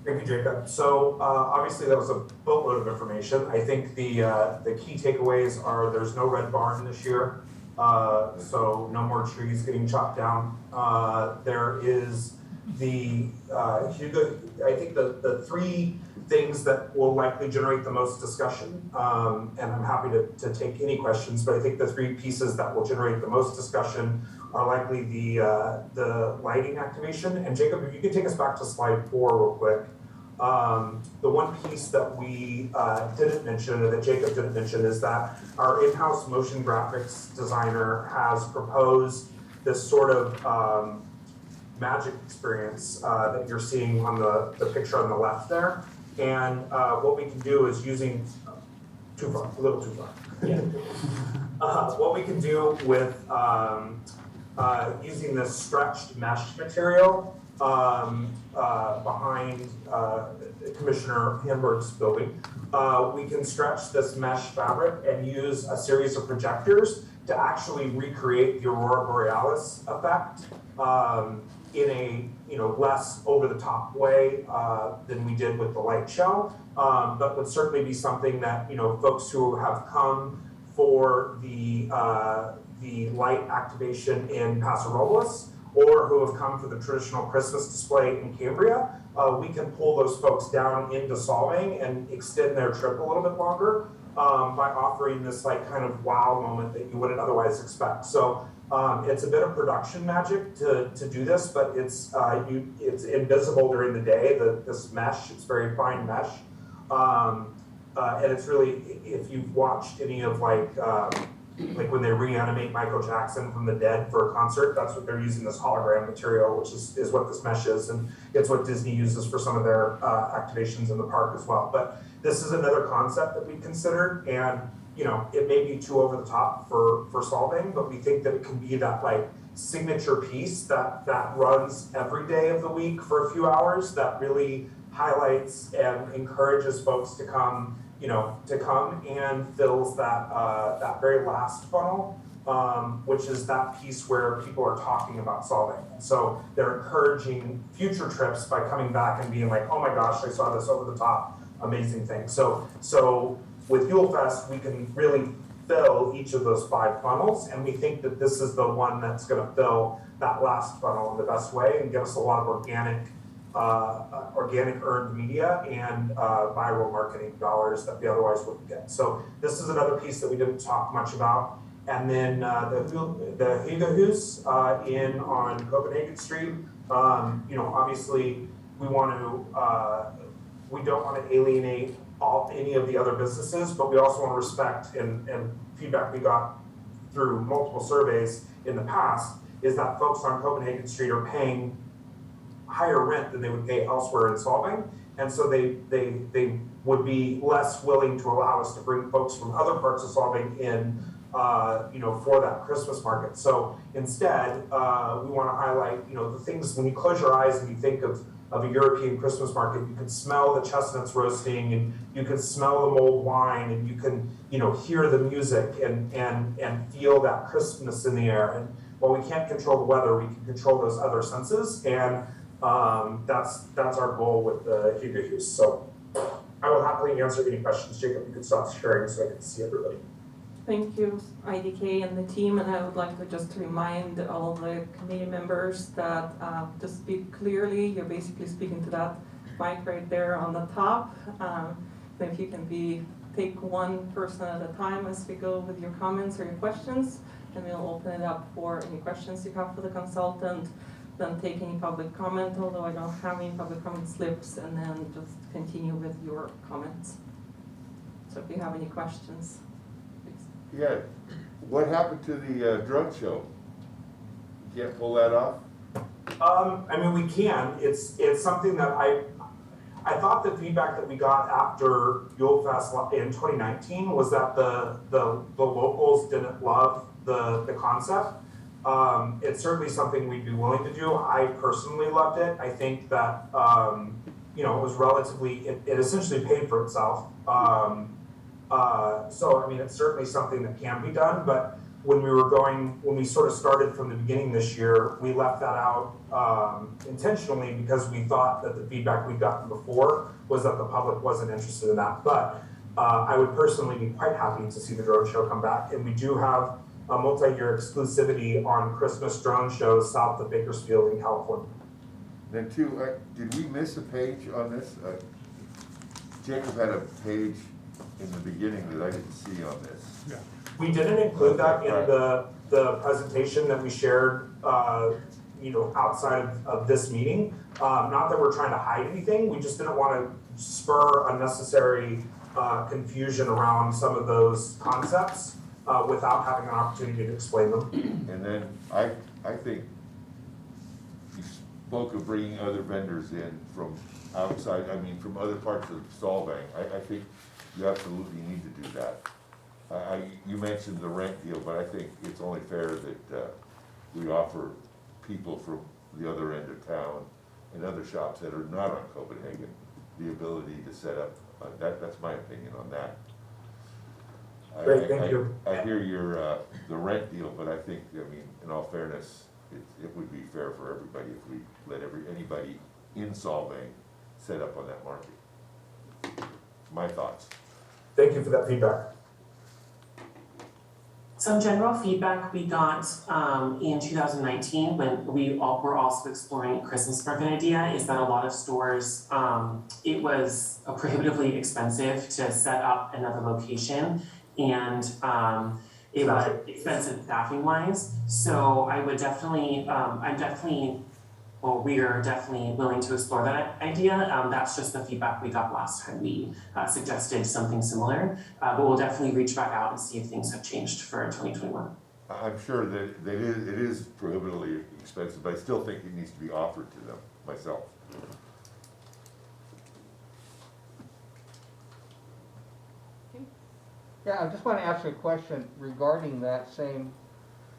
Thank you, Jacob. So obviously that was a boatload of information. I think the key takeaways are there's no red barn this year, so no more trees getting chopped down. There is the I think the 3 things that will likely generate the most discussion, and I'm happy to take any questions, but I think the 3 pieces that will generate the most discussion are likely the lighting activation. And Jacob, if you could take us back to slide 4 real quick. The one piece that we didn't mention, or that Jacob didn't mention, is that our in-house motion graphics designer has proposed this sort of magic experience that you're seeing on the picture on the left there. And what we can do is using, a little too far. Yeah. What we can do with using this stretched mesh material behind Commissioner Hamburg's building, we can stretch this mesh fabric and use a series of projectors to actually recreate the Aurora Borealis effect in a less over-the-top way than we did with the light show, but would certainly be something that folks who have come for the light activation in Paso Robles, or who have come for the traditional Christmas display in Cambria, we can pull those folks down into Solvang and extend their trip a little bit longer by offering this kind of wow moment that you wouldn't otherwise expect. So it's a bit of production magic to do this, but it's invisible during the day. This mesh, it's very fine mesh, and it's really, if you've watched any of like when they reanimate Michael Jackson from the dead for a concert, that's what they're using, this hologram material, which is what this mesh is, and it's what Disney uses for some of their activations in the park as well. But this is another concept that we considered, and it may be too over the top for Solvang, but we think that it can be that signature piece that runs every day of the week for a few hours, that really highlights and encourages folks to come and fills that very last funnel, which is that piece where people are talking about Solvang. So they're encouraging future trips by coming back and being like, oh my gosh, I saw this over the top, amazing thing. So with Yule Fest, we can really fill each of those 5 funnels, and we think that this is the one that's going to fill that last funnel in the best way and give us a lot of organic earned media and viral marketing dollars that we otherwise wouldn't get. So this is another piece that we didn't talk much about. And then the Hygehus in on Copenhagen Street. Obviously we don't want to alienate any of the other businesses, but we also want to respect, and feedback we got through multiple surveys in the past is that folks on Copenhagen Street are paying higher rent than they would pay elsewhere in Solvang, and so they would be less willing to allow us to bring folks from other parts of Solvang in, for that Christmas market. So instead, we want to highlight, the things when you close your eyes and you think of of a European Christmas market. You could smell the chestnuts roasting, and you could smell the mulled wine, and you can, hear the music and feel that crispness in the air. And while we can't control the weather, we can control those other senses, and that's our goal with the Hygge Hus. So I will happily answer any questions. Jacob, you can stop sharing so I can see everybody. Thank you, IDK and the team, and I would like to just remind all the committee members that to speak clearly, you're basically speaking to that mic right there on the top. If you can take one person at a time as we go with your comments or your questions, and we'll open it up for any questions you have for the consultant, then take any public comment, although I don't have any public comment slips, and then just continue with your comments. So if you have any questions. Yeah, what happened to the drone show? You can't pull that off? We can. It's something that I thought the feedback that we got after Ufs in 2019 was that the locals didn't love the concept. It's certainly something we'd be willing to do. I personally loved it. I think that it was relatively, it essentially paid for itself. So it's certainly something that can be done, but when we sort of started from the beginning this year, we left that out intentionally because we thought that the feedback we'd gotten before was that the public wasn't interested in that. But I would personally be quite happy to see the drone show come back, and we do have a multi-year exclusivity on Christmas drone shows south of Bakersfield in California. Then too, did we miss a page on this? Jacob had a page in the beginning that I didn't see on this. Yeah. We didn't include that in the presentation that we shared, outside of this meeting. Not that we're trying to hide anything, we just didn't want to spur unnecessary confusion around some of those concepts without having an opportunity to explain them. And then I think you spoke of bringing other vendors in from outside, from other parts of Solvang. I think you absolutely need to do that. You mentioned the rent deal, but I think it's only fair that we offer people from the other end of town and other shops that are not on Copenhagen the ability to set up. That's my opinion on that. Great, thank you. I hear your the rent deal, but I think in all fairness, it would be fair for everybody if we let anybody in Solvang set up on that market. My thoughts. Thank you for that feedback. Some general feedback we got in 2019 when we were also exploring a Christmas market idea is that a lot of stores, it was prohibitively expensive to set up another location, and it was expensive staffing wise. So I would definitely, we are definitely willing to explore that idea. That's just the feedback we got last time we suggested something similar. But we'll definitely reach back out and see if things have changed for 2021. I'm sure that it is prohibitively expensive, but I still think it needs to be offered to them myself. Yeah, I just want to ask a question regarding that same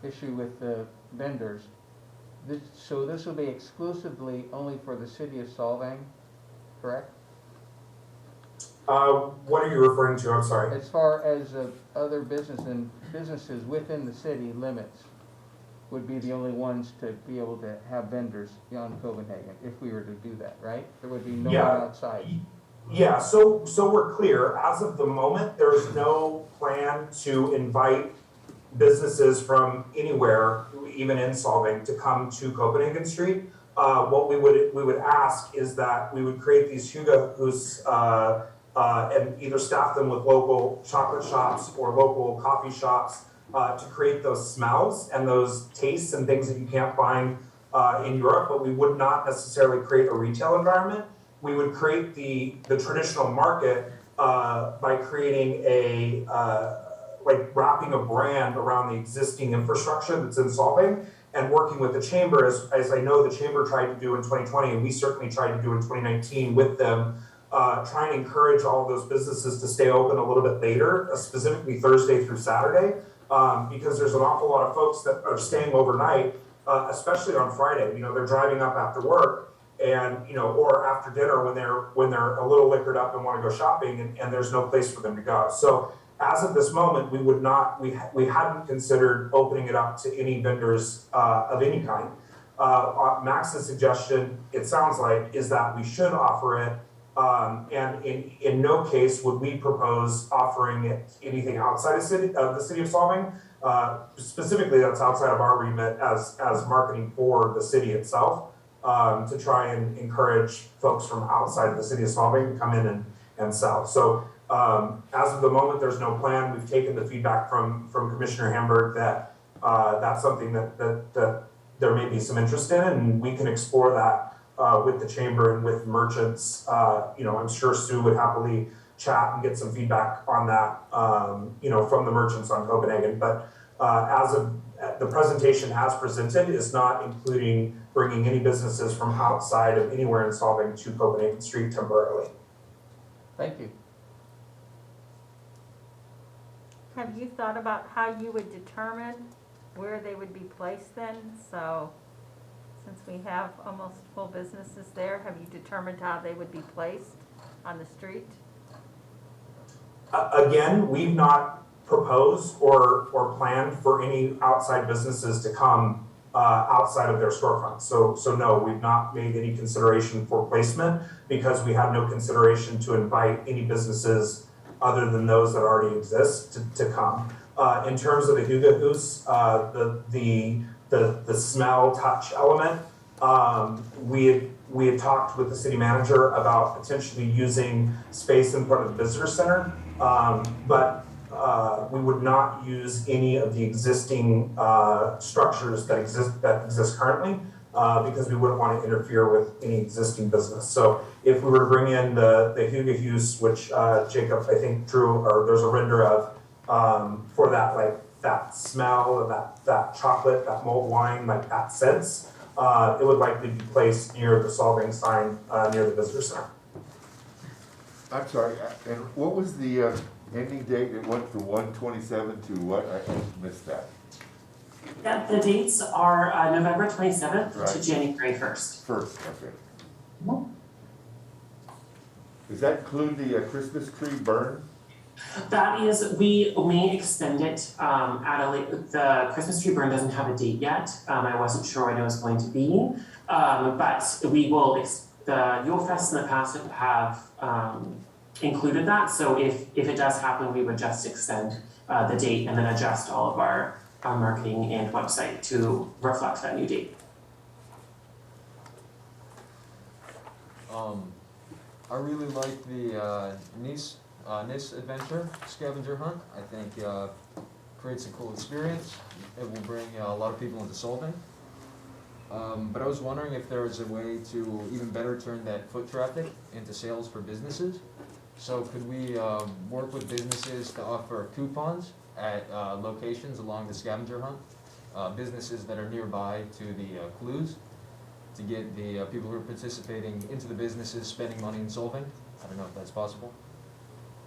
issue with the vendors. So this will be exclusively only for the city of Solvang, correct? What are you referring to? I'm sorry. As far as other businesses within the city limits would be the only ones to be able to have vendors beyond Copenhagen, if we were to do that, right? There would be no one outside. Yeah, so we're clear. As of the moment, there's no plan to invite businesses from anywhere, even in Solvang, to come to Copenhagen Street. What we would ask is that we would create these Hygge Hus and either staff them with local chocolate shops or local coffee shops to create those smells and those tastes and things that you can't find in Europe, but we would not necessarily create a retail environment. We would create the traditional market by creating wrapping a brand around the existing infrastructure that's in Solvang and working with the chamber, as I know the chamber tried to do in 2020, and we certainly tried to do in 2019 with them, trying to encourage all of those businesses to stay open a little bit later, specifically Thursday through Saturday, because there's an awful lot of folks that are staying overnight, especially on Friday. They're driving up after work, and, you know, or after dinner when they're a little liquored up and want to go shopping and there's no place for them to go. So as of this moment, we hadn't considered opening it up to any vendors of any kind. Max's suggestion, it sounds like, is that we should offer it, and in no case would we propose offering it anything outside of the city of Solvang. Specifically, that's outside of our remit as marketing for the city itself, to try and encourage folks from outside of the city of Solvang to come in and sell. So as of the moment, there's no plan. We've taken the feedback from Commissioner Hamburg that that's something that there may be some interest in, and we can explore that with the chamber and with merchants. You know, I'm sure Sue would happily chat and get some feedback on that, you know, from the merchants on Copenhagen. But as of the presentation as presented is not including bringing any businesses from outside of anywhere in Solvang to Copenhagen Street temporarily. Thank you. Have you thought about how you would determine where they would be placed then? So, since we have almost full businesses there, have you determined how they would be placed on the street? Again, we've not proposed or planned for any outside businesses to come outside of their storefront. So no, we've not made any consideration for placement because we have no consideration to invite any businesses other than those that already exist to come. In terms of the Hygge Hus, the smell touch element, we had talked with the city manager about potentially using space in front of the visitor center, but we would not use any of the existing structures that exist currently, because we wouldn't want to interfere with any existing business. So if we were to bring in the Hygge Hus, which Jacob I think drew, or there's a render of, for that, like that smell, that chocolate, that mulled wine, like that sense, it would likely be placed near the Solvang sign near the visitor center. I'm sorry, and what was the ending date? It went from 1/27 to what? I missed that. Yeah, the dates are November 27th Right. to January 1st. First, okay. Does that include the Christmas tree burn? That is, we may extend it at a late, the Christmas tree burn doesn't have a date yet. I wasn't sure when it was going to be, but we will, the Yule Fest in the past have included that. So if it does happen, we would just extend the date and then adjust all of our marketing and website to reflect that new date. I really like the Nice adventure scavenger hunt. I think creates a cool experience. It will bring a lot of people into Solvang. But I was wondering if there was a way to even better turn that foot traffic into sales for businesses. So could we work with businesses to offer coupons at locations along the scavenger hunt? Businesses that are nearby to the clues, to get the people who are participating into the businesses spending money in Solvang? I don't know if that's possible.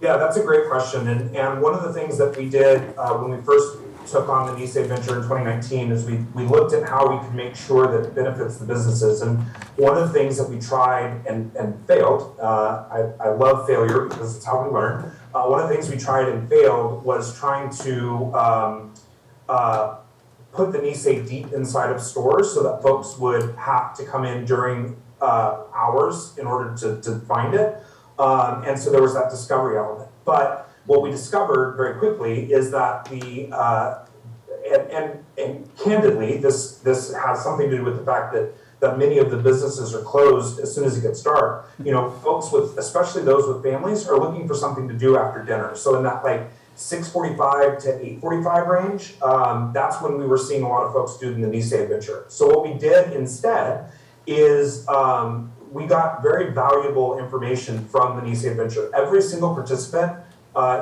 Yeah, that's a great question. And one of the things that we did when we first took on the Nice Adventure in 2019 is we looked at how we could make sure that it benefits the businesses. And one of the things that we tried and failed, I love failure because it's how we learn. One of the things we tried and failed was trying to put the Nice deep inside of stores so that folks would have to come in during hours in order to find it. And so there was that discovery element. But what we discovered very quickly is that and candidly, this has something to do with the fact that many of the businesses are closed as soon as it gets dark. You know, folks with, especially those with families, are looking for something to do after dinner. So in that like 6:45 to 8:45 range, that's when we were seeing a lot of folks do the Nice Adventure. So what we did instead is we got very valuable information from the Nice Adventure. Every single participant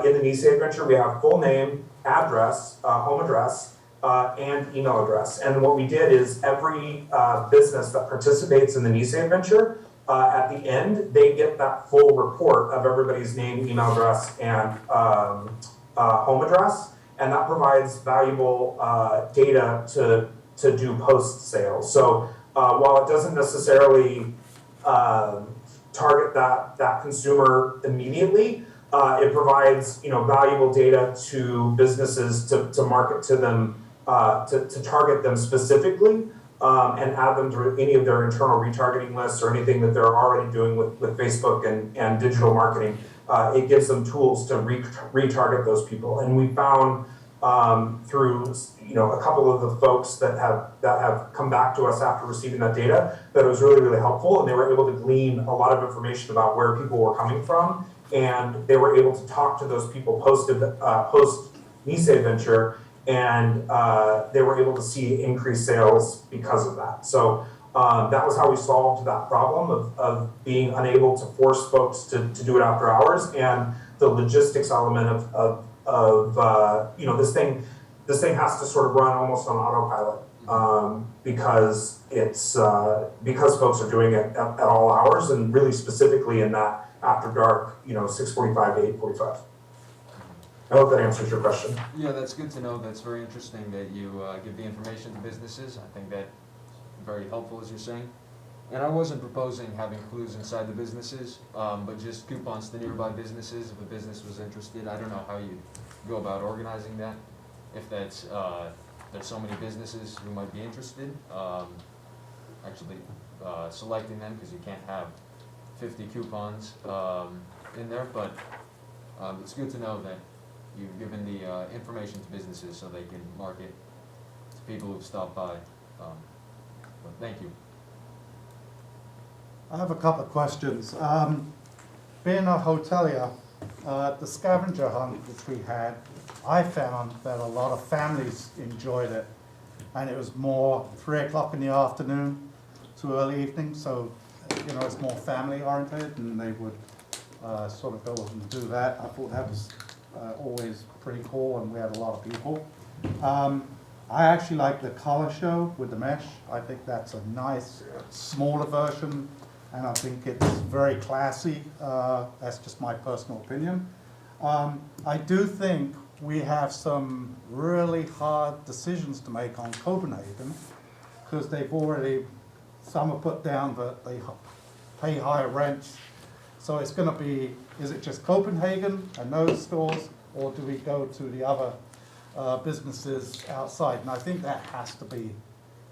in the Nice Adventure, we have full name, address, home address, and email address. And what we did is every business that participates in the Nice Adventure, at the end, they get that full report of everybody's name, email address, and home address. And that provides valuable data to do post-sale. So while it doesn't necessarily target that consumer immediately. It provides, valuable data to businesses to market to them, to target them specifically, and add them to any of their internal retargeting lists or anything that they're already doing with Facebook and digital marketing. It gives them tools to retarget those people. And we found through a couple of the folks that have come back to us after receiving that data that it was really, really helpful, and they were able to glean a lot of information about where people were coming from, and they were able to talk to those people post Nice Venture, and they were able to see increased sales because of that. So that was how we solved that problem of being unable to force folks to do it after hours, and the logistics element of this thing has to sort of run almost on autopilot because because folks are doing it at all hours, and really specifically in that after dark, 6:45 to 8:45. I hope that answers your question. Yeah, that's good to know. That's very interesting that you give the information to businesses. I think that's very helpful, as you're saying. And I wasn't proposing having clues inside the businesses, but just coupons to nearby businesses if a business was interested. I don't know how you go about organizing that. If that's there's so many businesses who might be interested, actually selecting them, because you can't have 50 coupons in there. But it's good to know that you've given the information to businesses so they can market to people who've stopped by. But thank you. I have a couple of questions. Being a hotelier, the scavenger hunt which we had, I found that a lot of families enjoyed it, and it was more 3 o'clock in the afternoon to early evening, so it's more family oriented, and they would sort of go and do that. I thought that was always pretty cool, and we had a lot of people. I actually like the color show with the mesh. I think that's a nice, smaller version, and I think it's very classy. That's just my personal opinion. I do think we have some really hard decisions to make on Copenhagen, because some have put down that they pay higher rents. So it's going to be, is it just Copenhagen and those stores, or do we go to the other businesses outside? And I think that has to be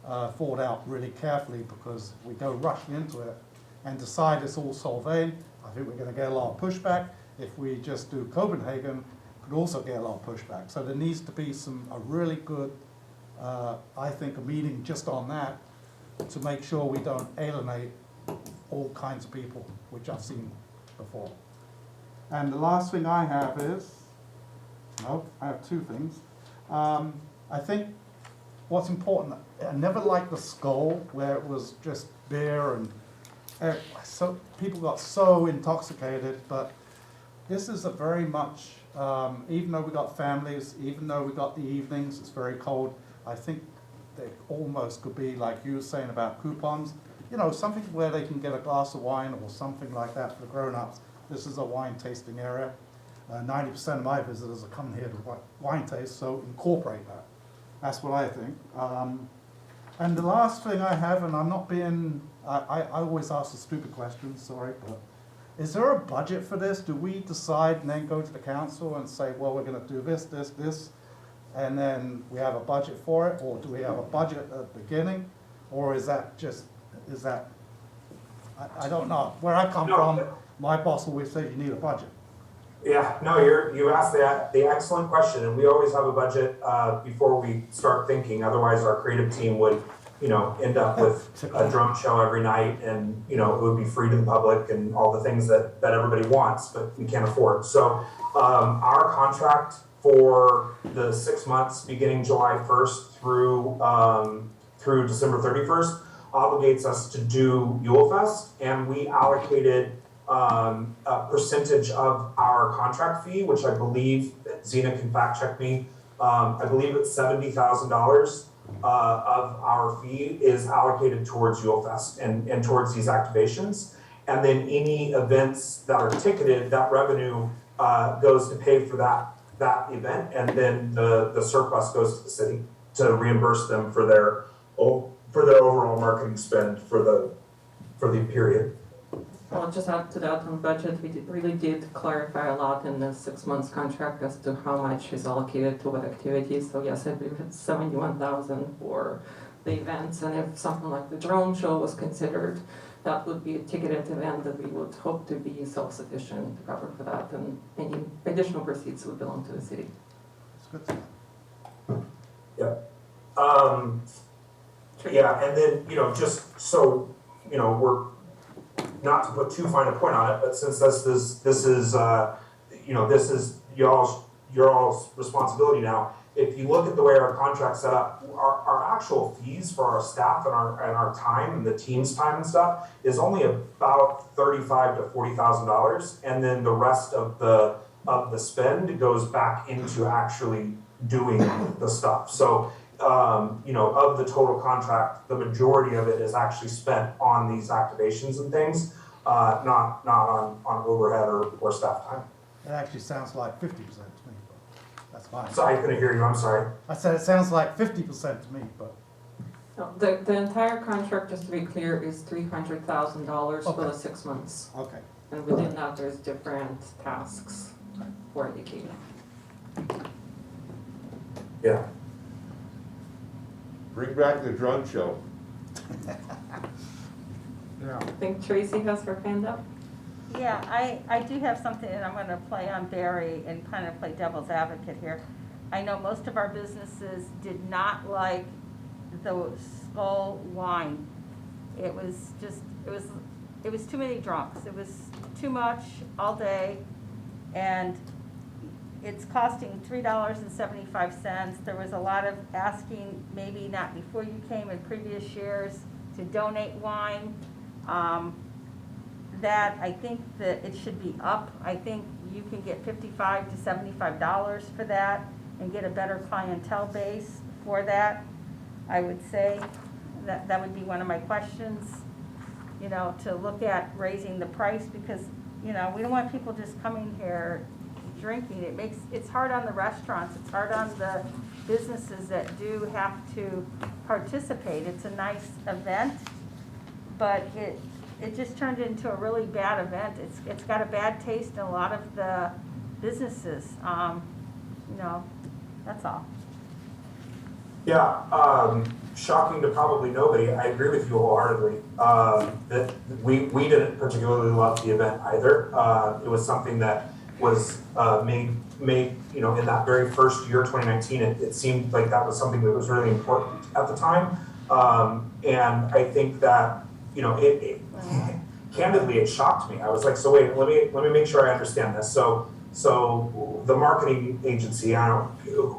thought out really carefully, because we go rushing into it and decide it's all Solvay. I think we're going to get a lot of pushback. If we just do Copenhagen, could also get a lot of pushback. So there needs to be a really good, I think, a meeting just on that to make sure we don't alienate all kinds of people, which I've seen before. And the last thing I have is, I have two things. I think what's important, I never liked the skull where it was just beer and so people got so intoxicated, but this is a very much, even though we got families, even though we got the evenings, it's very cold, I think they almost could be like you were saying about coupons, something where they can get a glass of wine or something like that for the grown-ups. This is a wine tasting area. 90% of my visitors are coming here to wine taste, so incorporate that. That's what I think. And the last thing I have, and I'm not being, I always ask the stupid questions, sorry, but is there a budget for this? Do we decide and then go to the council and say, well, we're going to do this, this, this, and then we have a budget for it? Or do we have a budget at the beginning? Or is that just, I don't know. Where I come from, my boss always says you need a budget. Yeah, no, you asked the excellent question, and we always have a budget before we start thinking. Otherwise, our creative team would, end up with a drone show every night, and it would be free to the public and all the things that everybody wants, but we can't afford. So our contract for the 6 months beginning July 1st through December 31st obligates us to do Yule Fest, and we allocated a percentage of our contract fee, which I believe, Zena can fact check me, I believe it's $70,000 of our fee is allocated towards Yule Fest and towards these activations. And then any events that are ticketed, that revenue goes to pay for that event, and then the surplus goes to the city to reimburse them for their overall marketing spend for the period. I'll just add to that on budget, really did clarify a lot in the 6 months contract as to how much is allocated to what activities. So yes, I believe it's 71,000 for the events, and if something like the drone show was considered, that would be a ticketed event that we would hope to be self-sufficient to cover for that, and any additional proceeds would belong to the city. It's good to know. Yeah, and then, just so, we're, not to put too fine a point on it, but since this is y'all's responsibility now, if you look at the way our contract's set up, our actual fees for our staff and our time and the team's time and stuff is only about $35,000 to $40,000, and then the rest of the spend goes back into actually doing the stuff. So, of the total contract, the majority of it is actually spent on these activations and things, not on overhead or staff time. It actually sounds like 50% to me, but that's fine. So I couldn't hear you, I'm sorry. I said it sounds like 50% to me, but. No, the entire contract, just to be clear, is $300,000 for the 6 months. Okay. And within that, there's different tasks for indicated. Yeah. Bring back the drone show. Yeah. I think Tracy has her hand up. Yeah, I do have something, and I'm gonna play on Barry and kind of play devil's advocate here. I know most of our businesses did not like the Skull wine. It was too many drunks. It was too much all day, and it's costing $3.75. There was a lot of asking, maybe not before you came in previous years, to donate wine. That I think that it should be up. I think you can get $55 to $75 for that and get a better clientele base for that. I would say that would be one of my questions, to look at raising the price, because, we don't want people just coming here drinking. It's hard on the restaurants, it's hard on the businesses that do have to participate. It's a nice event, but it just turned into a really bad event. It's got a bad taste in a lot of the businesses. That's all. Yeah, shocking to probably nobody. I agree with you wholeheartedly. That we didn't particularly love the event either. It was something that was made in that very first year, 2019. It seemed like that was something that was really important at the time. And I think that candidly, it shocked me. I was like, so wait, let me make sure I understand this. So the marketing agency, I don't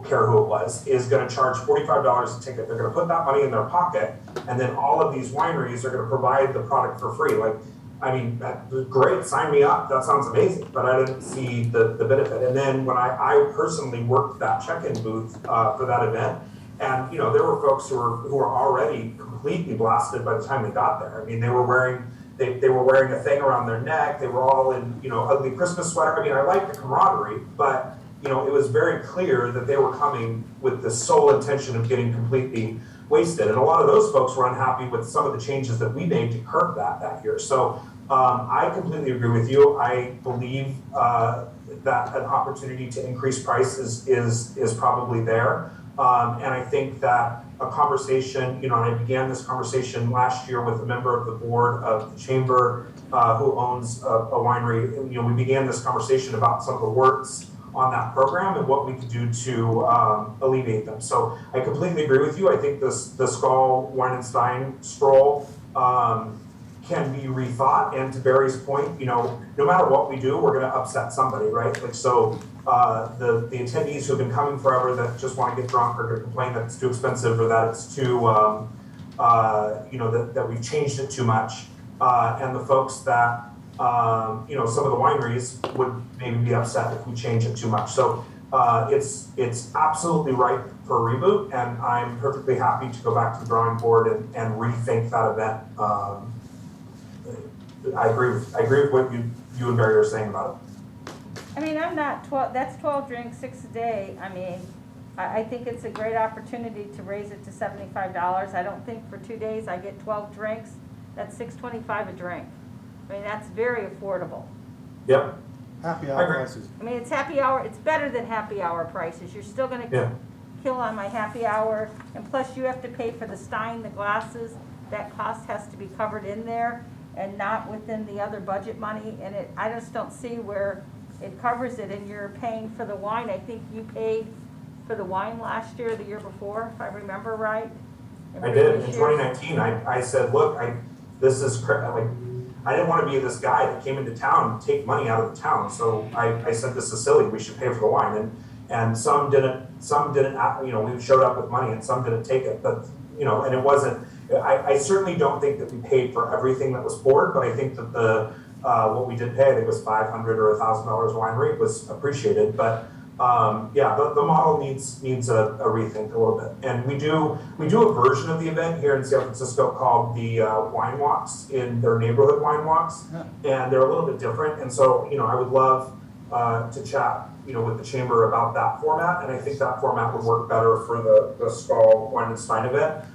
care who it was, is going to charge $45 a ticket. They're going to put that money in their pocket, and then all of these wineries are going to provide the product for free. Like, I mean, great, sign me up. That sounds amazing, but I didn't see the benefit. And then when I personally worked that check-in booth for that event, and there were folks who were already completely blasted by the time they got there. I mean, they were wearing a thing around their neck. They were all in ugly Christmas sweater. I mean, I liked the camaraderie, but it was very clear that they were coming with the sole intention of getting completely wasted. And a lot of those folks were unhappy with some of the changes that we made to curb that year. So I completely agree with you. I believe that an opportunity to increase prices is probably there. And I think that a conversation, and I began this conversation last year with a member of the board of the chamber who owns a winery. We began this conversation about some of the warts on that program and what we could do to alleviate them. So I completely agree with you. I think the Skull Wine and Stein stroll can be rethought. And to Barry's point, no matter what we do, we're going to upset somebody, right? Like, so the attendees who have been coming forever that just want to get drunk or to complain that it's too expensive or that it's too, that we've changed it too much, and the folks that, some of the wineries would maybe be upset if we change it too much. So it's absolutely right for a reboot, and I'm perfectly happy to go back to the drawing board and rethink that event. I agree with what you and Barry are saying about it. I mean, that's 12 drinks, 6 a day. I mean, I think it's a great opportunity to raise it to $75. I don't think for 2 days I get 12 drinks. That's $6.25 a drink. I mean, that's very affordable. Yep, Happy I hour agree. prices. I mean, it's happy hour, it's better than happy hour prices. You're still gonna yeah, kill on my happy hour, and plus you have to pay for the stein, the glasses. That cost has to be covered in there and not within the other budget money, and I just don't see where it covers it, and you're paying for the wine. I think you paid for the wine last year, the year before, if I remember right. I did. In previous years. 2019, I said, look, this is like, I didn't want to be this guy that came into town and take money out of the town. So I said, this is silly. We should pay for the wine. And some didn't, you know, we showed up with money and some didn't take it. But, you know, and it wasn't, I certainly don't think that we paid for everything that was poured, but I think that what we did pay, I think it was $500 or $1,000 wine rate, was appreciated. But yeah, the model needs a rethink a little bit. And we do a version of the event here in San Francisco called the wine walks, in their neighborhood wine walks, and they're a little bit different. And so, you know, I would love to chat, you know, with the chamber about that format, and I think that format would work better for the Skull Wine and Stein event.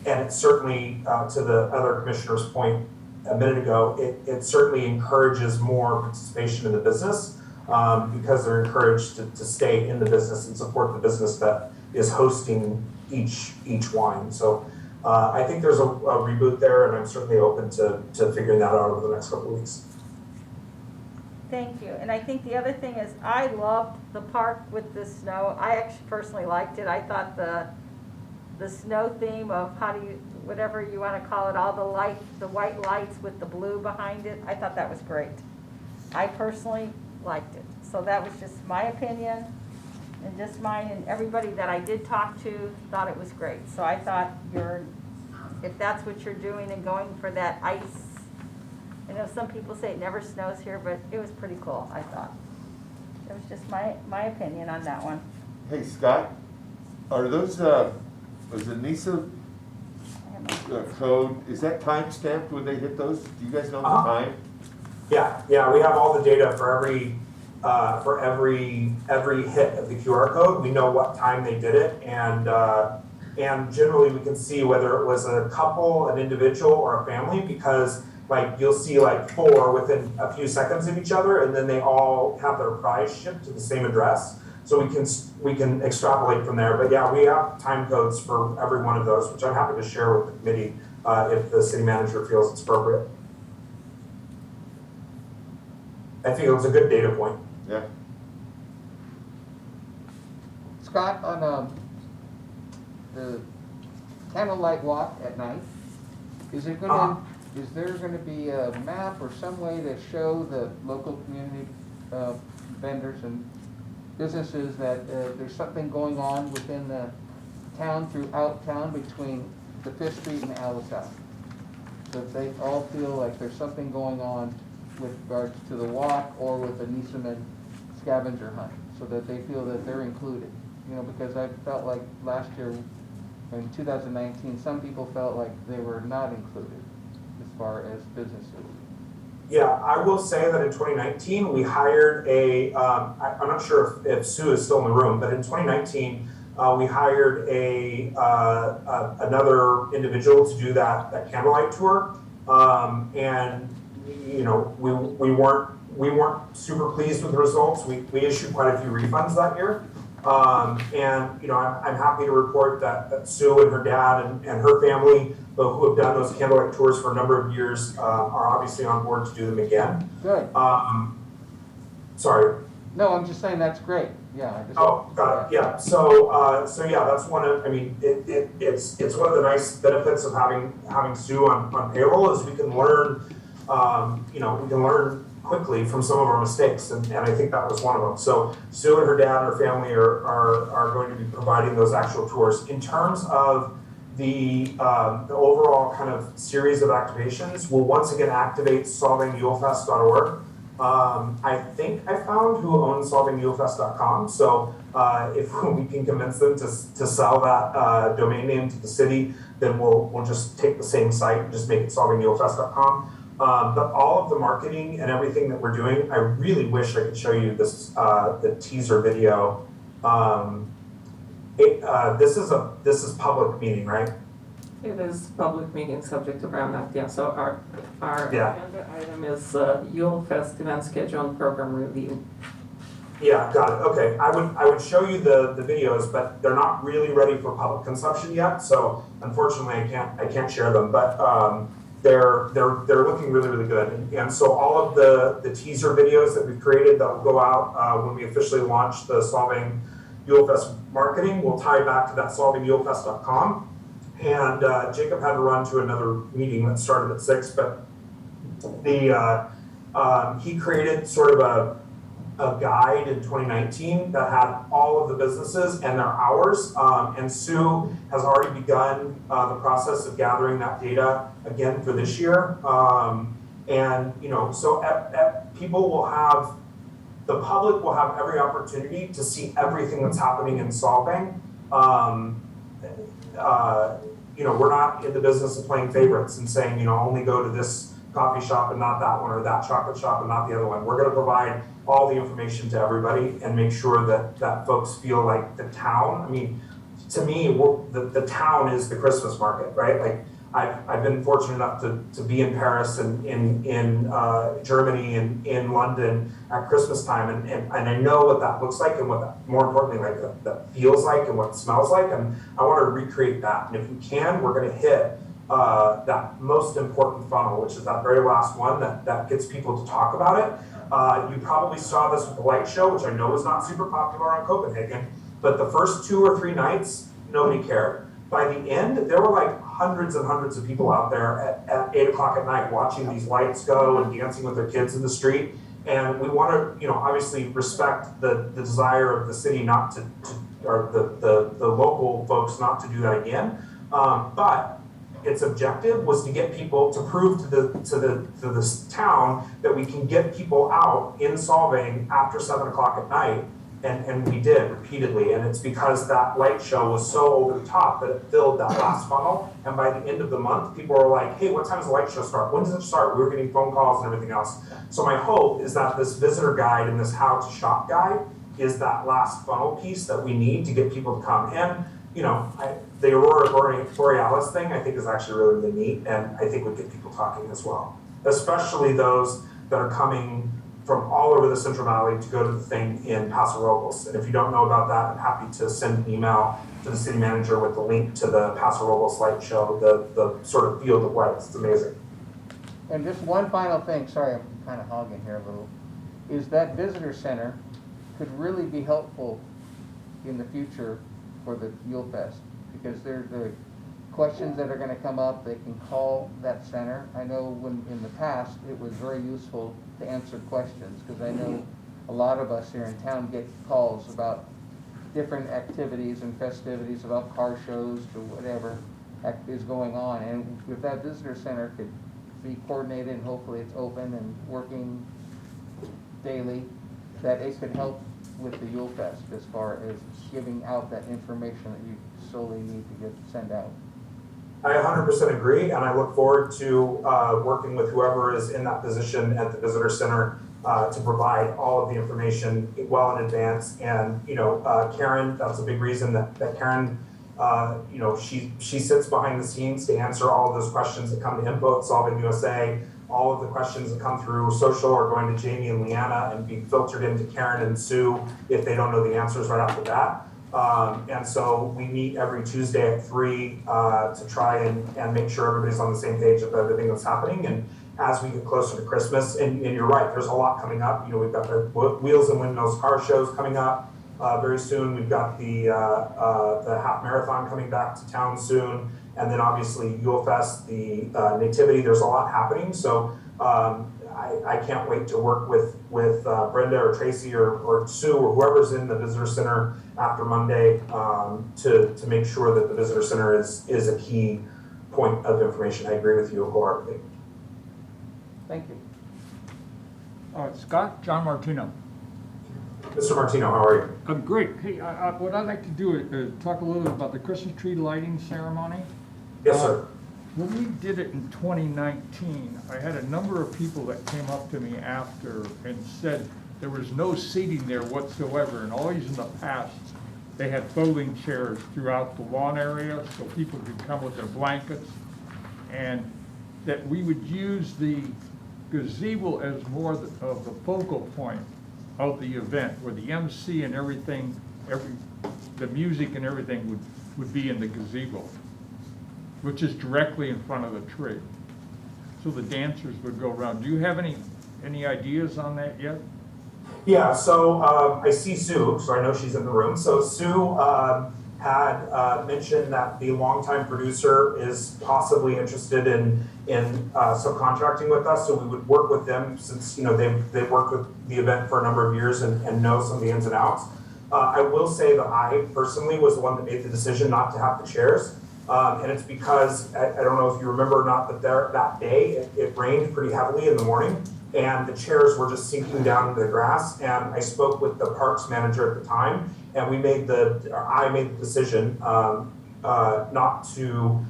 And it certainly, to the other commissioner's point a minute ago, it certainly encourages more participation in the business. Because they're encouraged to stay in the business and support the business that is hosting each wine. So I think there's a reboot there, and I'm certainly open to figuring that out over the next couple of weeks. Thank you. And I think the other thing is, I loved the park with the snow. I actually personally liked it. I thought the snow theme of whatever you want to call it, all the white lights with the blue behind it, I thought that was great. I personally liked it. So that was just my opinion and just mine, and everybody that I did talk to thought it was great. So I thought if that's what you're doing and going for that ice, I know some people say it never snows here, but it was pretty cool, I thought. It was just my opinion on that one. Hey, Scott, are those, is the NISA code, is that time stamped when they hit those? Do you guys know the time? Yeah, we have all the data for every hit of the QR code. We know what time they did it, and generally we can see whether it was a couple, an individual, or a family, because like you'll see like 4 within a few seconds of each other, and then they all have their prize shipped to the same address. So we can extrapolate from there. But yeah, we have time codes for every one of those, which I'm happy to share with the committee if the city manager feels it's appropriate. I think it was a good data point. Yeah. Scott, on the Candlelight Walk at night, is there gonna be a map or some way to show the local community vendors and businesses that there's something going on within the town, throughout town, between the 5th Street and Alisal? So that they all feel like there's something going on with regards to the walk or with the Niseman scavenger hunt, so that they feel that they're included. You know, because I felt like last year, in 2019, some people felt like they were not included as far as businesses. Yeah, I will say that in 2019, we hired I'm not sure if Sue is still in the room, but in 2019, we hired another individual to do that Candlelight Tour. And, you know, we weren't super pleased with the results. We issued quite a few refunds that year. And, you know, I'm happy to report that Sue and her dad and her family, who have done those Candlelight Tours for a number of years, are obviously on board to do them again. Good. Sorry. No, I'm just saying that's great. Yeah. Got it. Yeah. So yeah, that's one of. I mean, it's one of the nice benefits of having Sue on payroll is we can learn. You know, we can learn quickly from some of our mistakes, and I think that was one of them. So Sue and her dad and her family are going to be providing those actual tours. In terms of the overall kind of series of activations, we'll once again activate solvingulefest.org. I think I found who owns solvingulefest.com. So if we can convince them to sell that domain name to the city, then we'll just take the same site and just make it solvingulefest.com. But all of the marketing and everything that we're doing, I really wish I could show you this the teaser video. This is public meeting, right? It is public meeting subject to Brown Act, yeah, so our Yeah. agenda item is Yule Fest event schedule and program review. Yeah, got it, okay. I would show you the videos, but they're not really ready for public consumption yet, so unfortunately I can't share them, but they're looking really, really good. And so all of the teaser videos that we've created that will go out when we officially launch the Solving Yule Fest marketing will tie back to that solvingyulefest.com. And Jacob had to run to another meeting that started at 6, but he created sort of a guide in 2019 that had all of the businesses and their hours. And Sue has already begun the process of gathering that data again for this year. And so people will have, the public will have every opportunity to see everything that's happening in Solving. We're not in the business of playing favorites and saying, only go to this coffee shop and not that one, or that chocolate shop and not the other one. We're going to provide all the information to everybody and make sure that folks feel like the town. I mean, to me, the town is the Christmas market, right? Like I've been fortunate enough to be in Paris and in Germany and in London at Christmas time, and I know what that looks like and what that, more importantly, like that feels like and what it smells like, and I want to recreate that. And if we can, we're going to hit that most important funnel, which is that very last one that gets people to talk about it. You probably saw this with the light show, which I know is not super popular on Copenhagen, but the first 2 or 3 nights, nobody cared. By the end, there were like hundreds and hundreds of people out there at 8 o'clock at night watching these lights go and dancing with their kids in the street. And we want to, obviously respect the desire of the city not to or the local folks not to do that again. But its objective was to get people to prove to this town that we can get people out in Solving after 7 o'clock at night. And we did repeatedly, and it's because that light show was so over the top that it filled that last funnel. And by the end of the month, people were like, hey, what time does the light show start? When does it start? We were getting phone calls and everything else. So my hope is that this visitor guide and this how to shop guide is that last funnel piece that we need to get people to come. And the Aurora Borealis thing I think is actually really, really neat, and I think would get people talking as well, especially those that are coming from all over the Central Valley to go to the thing in Paso Robles. And if you don't know about that, I'm happy to send an email to the city manager with the link to the Paso Robles light show, the sort of field of lights. It's amazing. And just one final thing, sorry, I'm kind of hogging here a little, is that visitor center could really be helpful in the future for the Yule Fest, because there's the questions that are going to come up. They can call that center. I know when in the past it was very useful to answer questions, because I know a lot of us here in town get calls about different activities and festivities, about car shows or whatever is going on. And if that visitor center could be coordinated and hopefully it's open and working daily, that it could help with the Yule Fest as far as giving out that information that you solely need to send out. I 100% agree, and I look forward to working with whoever is in that position at the visitor center to provide all of the information well in advance. And Karen, that's a big reason that Karen, she sits behind the scenes to answer all of those questions that come to info at Solving USA. All of the questions that come through social are going to Jamie and Leanna and being filtered into Karen and Sue if they don't know the answers right off the bat. And so we meet every Tuesday at 3 to try and make sure everybody's on the same page of everything that's happening. And as we get closer to Christmas, and you're right, there's a lot coming up. We've got the Wheels and Windmills car shows coming up very soon. We've got the half marathon coming back to town soon. And then obviously Yule Fest, the Nativity, there's a lot happening. So I can't wait to work with Brenda or Tracy or Sue or whoever's in the visitor center after Monday to make sure that the visitor center is a key point of information. I agree with you wholeheartedly. Thank you. Scott, John Martino. Mr. Martino, how are you? I'm great. Hey, what I'd like to do is talk a little bit about the Christmas tree lighting ceremony. Yes, sir. When we did it in 2019, I had a number of people that came up to me after and said there was no seating there whatsoever, and always in the past they had folding chairs throughout the lawn area, so people could come with their blankets. And that we would use the gazebo as more of the focal point of the event, where the MC and everything, the music and everything would be in the gazebo, which is directly in front of the tree. So the dancers would go around. Do you have any ideas on that yet? Yeah, so I see Sue, so I know she's in the room. So Sue had mentioned that the longtime producer is possibly interested in subcontracting with us, so we would work with them since they've worked with the event for a number of years and know some of the ins and outs. I will say that I personally was the one that made the decision not to have the chairs, and it's because I don't know if you remember or not, but that day it rained pretty heavily in the morning, and the chairs were just sinking down into the grass. And I spoke with the parks manager at the time, and I made the decision not to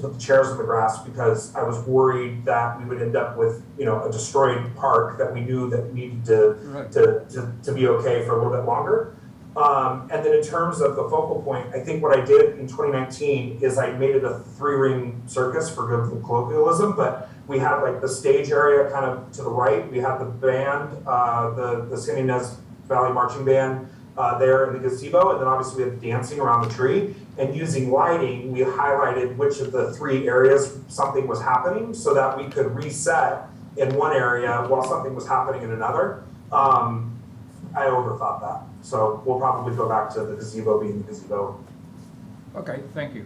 put the chairs in the grass, because I was worried that we would end up with a destroyed park that we knew that needed to be okay for a little bit longer. And then in terms of the focal point, I think what I did in 2019 is I made it a 3-ring circus for good colloquialism, but we had like the stage area kind of to the right. We had the band, the San Ynez Valley Marching Band there in the gazebo, and then obviously we had dancing around the tree. And using lighting, we highlighted which of the 3 areas something was happening, so that we could reset in one area while something was happening in another. I overthought that, so we'll probably go back to the gazebo being the gazebo. Okay, thank you.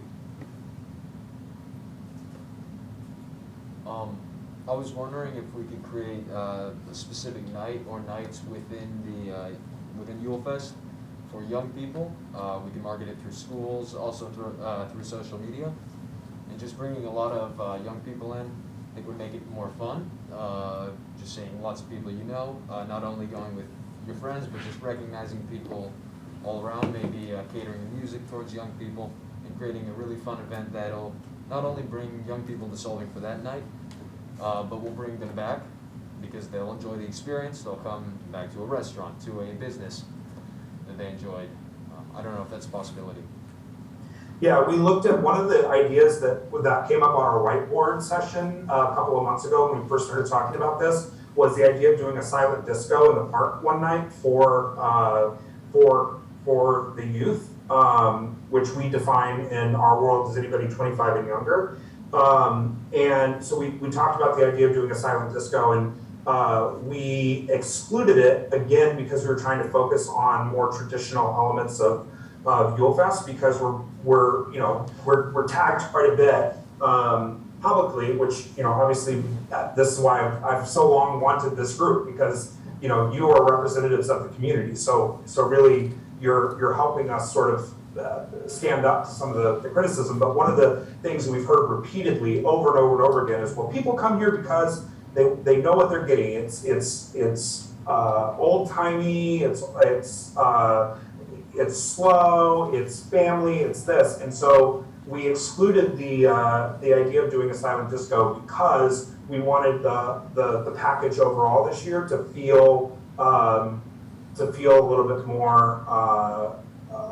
I was wondering if we could create a specific night or nights within Ulfest for young people. We can market it through schools, also through social media, and just bringing a lot of young people in, I think would make it more fun. Just seeing lots of people not only going with your friends, but just recognizing people all around, maybe catering music towards young people, and creating a really fun event that'll not only bring young people to Solving for that night, but we'll bring them back because they'll enjoy the experience. They'll come back to a restaurant, to a business that they enjoyed. I don't know if that's a possibility. Yeah, we looked at one of the ideas that came up on our whiteboard session a couple of months ago when we first started talking about this, was the idea of doing a silent disco in the park one night for the youth, which we define in our world as anybody 25 and younger. And so we talked about the idea of doing a silent disco, and we excluded it again because we were trying to focus on more traditional elements of Ulfest, because we're tagged quite a bit publicly, which obviously this is why I've so long wanted this group, because you are representatives of the community. So really you're helping us sort of stand up to some of the criticism. But one of the things that we've heard repeatedly over and over and over again is, well, people come here because they know what they're getting. It's old timey. It's slow. It's family. It's this. And so we excluded the idea of doing a silent disco because we wanted the package overall this year to feel a little bit more.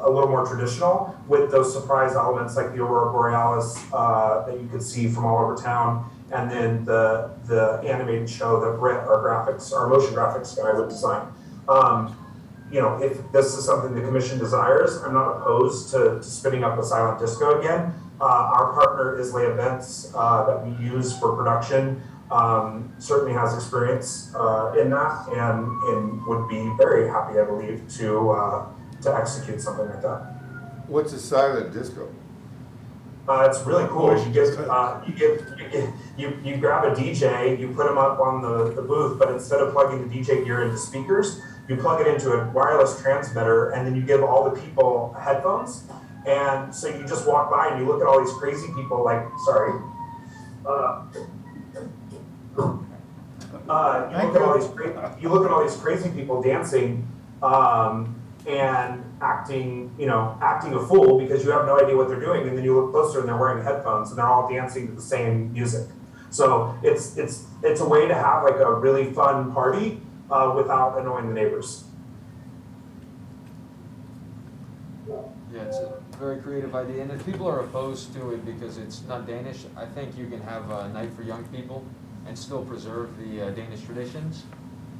A little more traditional, with those surprise elements like the Aurora Borealis that you could see from all over town, and then the animated show that our motion graphics guy would design. If this is something the commission desires, I'm not opposed to spinning up a silent disco again. Our partner is Leah Bentz that we use for production. Certainly has experience in that, and would be very happy, I believe, to execute something like that. What's a silent disco? It's really cool. You grab a DJ, you put him up on the booth, but instead of plugging the DJ gear into speakers, you plug it into a wireless transmitter, and then you give all the people headphones. And so you just walk by and you look at all these crazy people, you look at all these crazy people dancing, and acting a fool because you have no idea what they're doing, and then you look closer and they're wearing headphones and they're all dancing to the same music. So it's a way to have like a really fun party without annoying the neighbors. It's a very creative idea, and if people are opposed to it because it's not Danish, I think you can have a night for young people and still preserve the Danish traditions.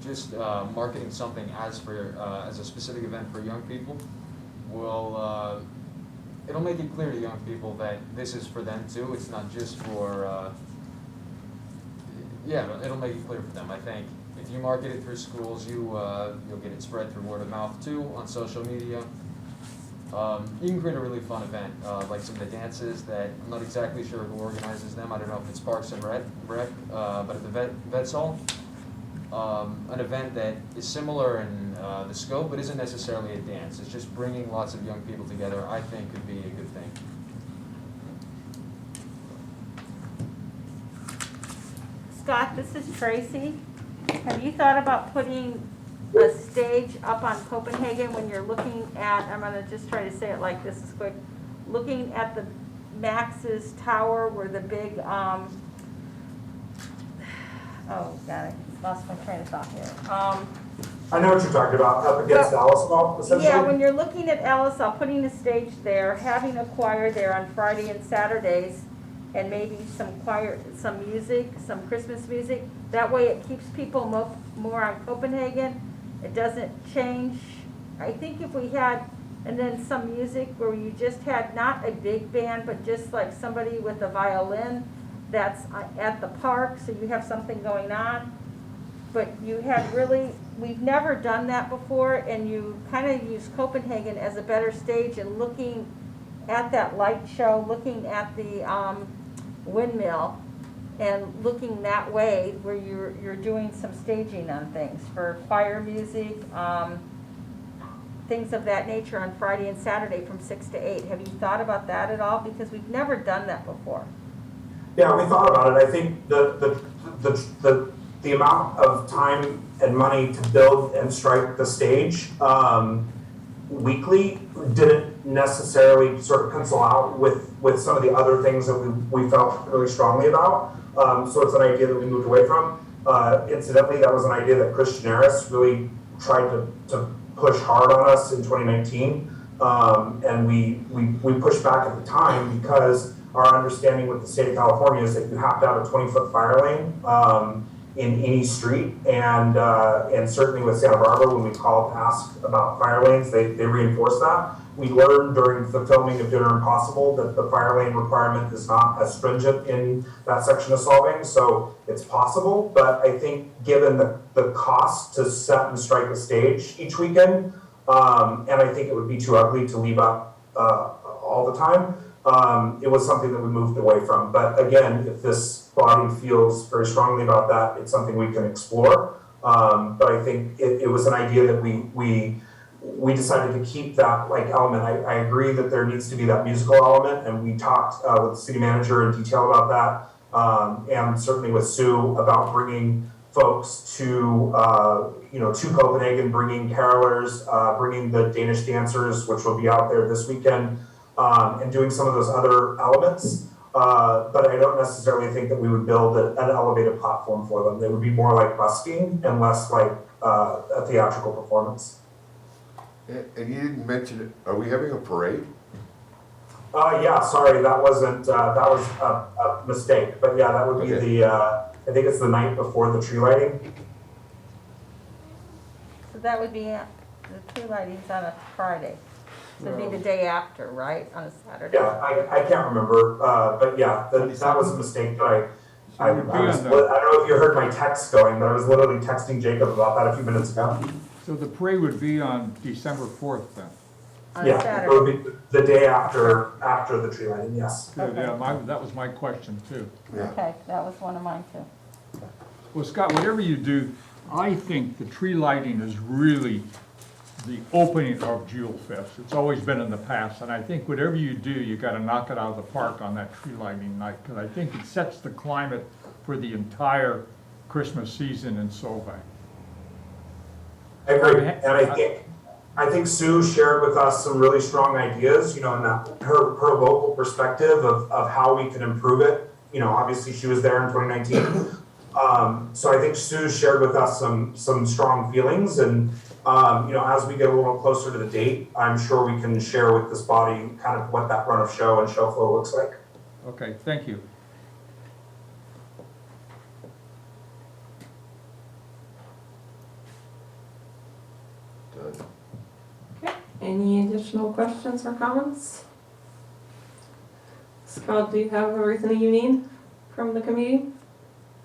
Just marketing something as a specific event for young people will it'll make it clear to young people that this is for them too. It's not just for it'll make it clear for them. I think if you market it through schools, you'll get it spread through word of mouth too on social media. You can create a really fun event, like some of the dances that I'm not exactly sure who organizes them. I don't know if it's Parks and Rec, but at the Vets Hall, an event that is similar in the scope, but isn't necessarily a dance. It's just bringing lots of young people together. I think could be a good thing. Scott, this is Tracy. Have you thought about putting a stage up on Copenhagen when you're looking at, I'm gonna just try to say it like this is quick, looking at the Max's tower where the big, oh God, I lost my train of thought here. I know what you're talking about, up against Alice Hall, essentially. Yeah, when you're looking at Ellisall, putting a stage there, having a choir there on Friday and Saturdays, and maybe some music, some Christmas music. That way it keeps people more on Copenhagen. It doesn't change. I think if we had, and then some music where you just had not a big band, but just like somebody with a violin that's at the park, so you have something going on. But you had really, we've never done that before, and you kind of use Copenhagen as a better stage and looking at that light show, looking at the windmill, and looking that way where you're doing some staging on things for choir music, things of that nature on Friday and Saturday from 6 to 8. Have you thought about that at all? Because we've never done that before. Yeah, we thought about it. I think the amount of time and money to build and strike the stage weekly didn't necessarily sort of pencil out with some of the other things that we felt really strongly about. So it's an idea that we moved away from. Incidentally, that was an idea that Christian Harris really tried to push hard on us in 2019. And we pushed back at the time because our understanding with the state of California is that you have to have a 20-foot fire lane in any street, and certainly with Santa Barbara, when we called to ask about fire lanes, they reinforced that. We learned during the filming of Dinner Impossible that the fire lane requirement is not as stringent in that section of Solvang, so it's possible, but I think given the cost to set and strike the stage each weekend, and I think it would be too ugly to leave up all the time, it was something that we moved away from. But again, if this body feels very strongly about that, it's something we can explore. But I think it was an idea that we decided to keep that like element. I agree that there needs to be that musical element, and we talked with the city manager in detail about that, and certainly with Sue about bringing folks to Copenhagen, bringing carolers, bringing the Danish dancers, which will be out there this weekend, and doing some of those other elements. But I don't necessarily think that we would build an elevated platform for them. They would be more like busking and less like a theatrical performance. And you didn't mention it, are we having a parade? Yeah, sorry, that was a mistake. But yeah, that would be I think it's the night before the tree lighting. So that would be, the tree lighting's on a Friday. So it'd be the day after, right, on a Saturday? Yeah, I can't remember, but yeah, that was a mistake that I don't know if you heard my text going, but I was literally texting Jacob about that a few minutes ago. So the parade would be on December 4th then? On a Yeah, it Saturday. would be the day after the tree lighting, yes. Yeah, that was my question too. Yeah. Okay, that was one of mine too. Well, Scott, whatever you do, I think the tree lighting is really the opening of Jewel Fest. It's always been in the past, and I think whatever you do, you gotta knock it out of the park on that tree lighting night, because I think it sets the climate for the entire Christmas season in Solvang. I agree, and I think Sue shared with us some really strong ideas, in that her local perspective of how we can improve it. Obviously she was there in 2019. So I think Sue shared with us some strong feelings, and as we get a little closer to the date, I'm sure we can share with this body kind of what that run of show and show flow looks like. Okay, thank you. Done. Okay, any additional questions or comments? Scott, do you have everything you need from the committee?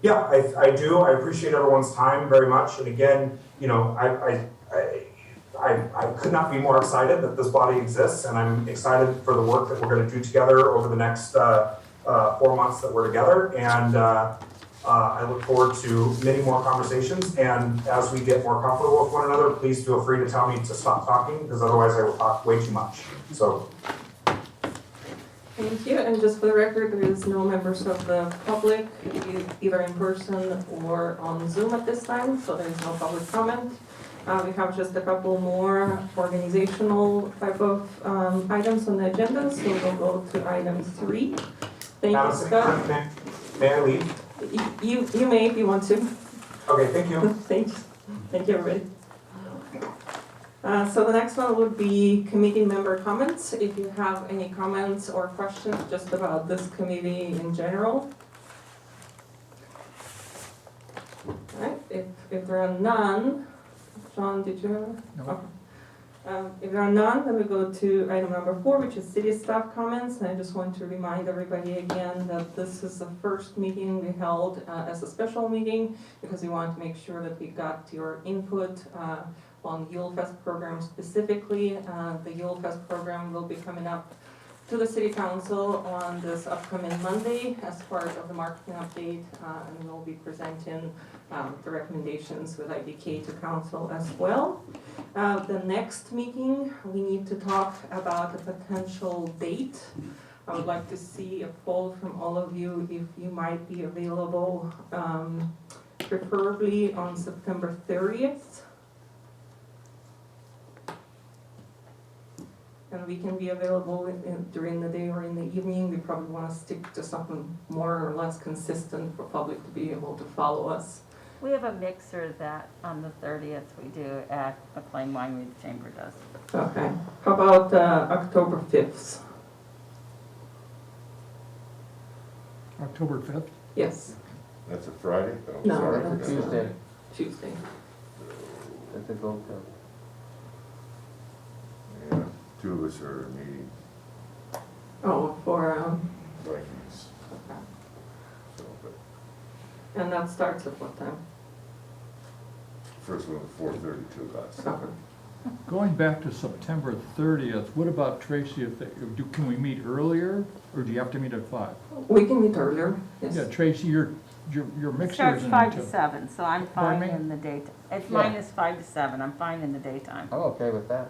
Yeah, I do. I appreciate everyone's time very much. And again, I could not be more excited that this body exists, and I'm excited for the work that we're going to do together over the next 4 months that we're together. And I look forward to many more conversations. And as we get more comfortable with one another, please feel free to tell me to stop talking, because otherwise I will talk way too much. So. Thank you, and just for the record, there is no members of the public, either in person or on Zoom at this time, so there is no public comment. We have just a couple more organizational type of items on the agenda, so we'll go to item 3. Thank you, Scott. May I leave? You may if you want to. Okay, thank you. Thank you, everybody. So the next one would be committee member comments. If you have any comments or questions just about this committee in general. All right, if there are none, John, did you have? No. Okay. If there are none, then we go to item number 4, which is city staff comments. And I just want to remind everybody again that this is the first meeting we held as a special meeting, because we want to make sure that we got your input on Ufs program specifically. The Ufs program will be coming up to the City Council on this upcoming Monday as part of the marketing update, and we'll be presenting the recommendations with IDK to Council as well. The next meeting, we need to talk about a potential date. I would like to see a poll from all of you if you might be available, preferably on September 30th. And we can be available during the day or in the evening. We probably want to stick to something more or less consistent for public to be able to follow us. We have a mixer that on the 30th we do at McLean Winery, the Chamber does. Okay. How about October 5th? October 5th? Yes. That's a Friday? Oh, No, sorry, I that's forgot. Tuesday. Tuesday. At the Gold Coast. Yeah, 2 of us are meeting Oh, for, Vikings. So, but and that starts at what time? first one was 4:30 to us. Okay. Going back to September 30th, what about Tracy, can we meet earlier, or do you have to meet at 5? We can meet earlier, yes. Yeah, Tracy, your It mixer starts isn't 5 to until. 7, so I'm Pardon fine me? in the daytime. It's Yeah. mine is 5 to 7, I'm fine in the daytime. I'm okay with that.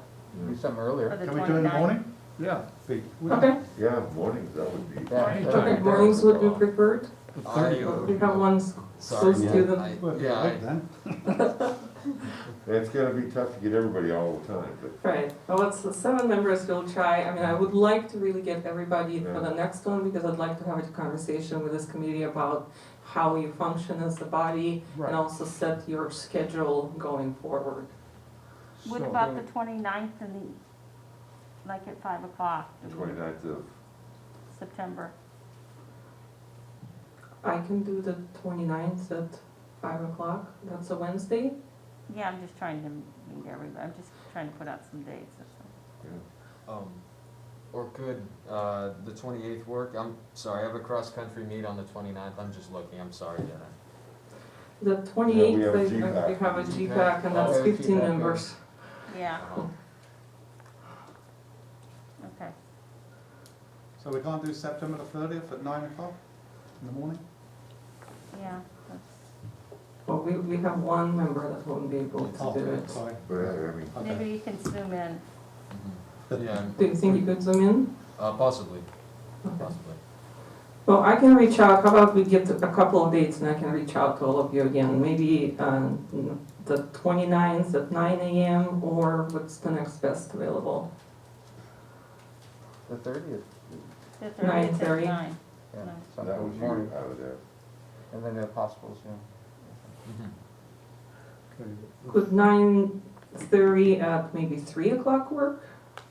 Do something For earlier. the Can we do it in the 29th. morning? Yeah. Okay. Yeah, mornings, that would be. Yeah, Morning. that's Okay, right. mornings would be preferred. The I, 30th. We have one sorry, close to yeah, the, Well, yeah, right then. It's gonna be tough to get everybody all the time, but right. Well, it's the 7 members we'll try. I mean, I would like to really get everybody for the next one, because I'd like to have a conversation with this committee about how you function as a body, Right. and also set your schedule going forward. What So- about the 29th and like at 5 o'clock, the 29th of, September? I can do the 29th at 5 o'clock. That's a Wednesday. Yeah, I'm just trying to meet everybody, I'm just trying to put out some dates or something. Or could the 28th work? I'm sorry, I have a cross-country meet on the 29th. I'm just looking, I'm sorry, Jenna. The 28th, Yeah, we have a I GPAC. we have a GPAC, and that's Oh, 15 GPAC, yeah. members. Yeah, Uh, okay. So we can't do September the 30th at 9 o'clock in the morning? Yeah, that's, Well, we have one member that won't be able to Oh, do it. sorry. but I mean, Okay. maybe you can zoom in. Yeah, Do you think you could zoom in? possibly, Okay. possibly. Well, I can reach out. How about we get a couple of dates, and I can reach out to all of you again? Maybe the 29th at 9 a.m., or what's the next best available? The 30th. The 30th at 9:30. 9. Yeah, No. that something was you morning. out of there. And then if possible, Zoom. Mhm. Okay. Could 9 9:30 at maybe 3 o'clock work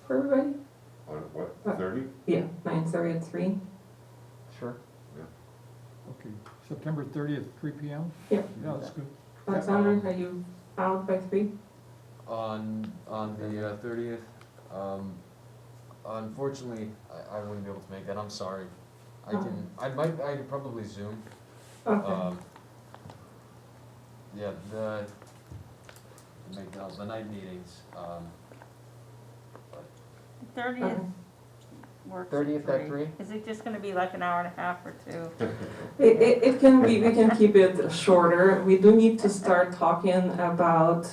for everybody? On what, 30? Yeah, 9:30 at 3. Sure. Okay, September 30th, 3 PM? Yeah. Yeah, that's good. Alexander, are you out by 3? On the 30th, unfortunately, I wouldn't be able to make that, I'm sorry. I could probably Zoom. Okay. Yeah, the night meetings, but 30th works. 30th at 3? Is it just gonna be like an hour and a half or two? It can be, we can keep it shorter. We do need to start talking about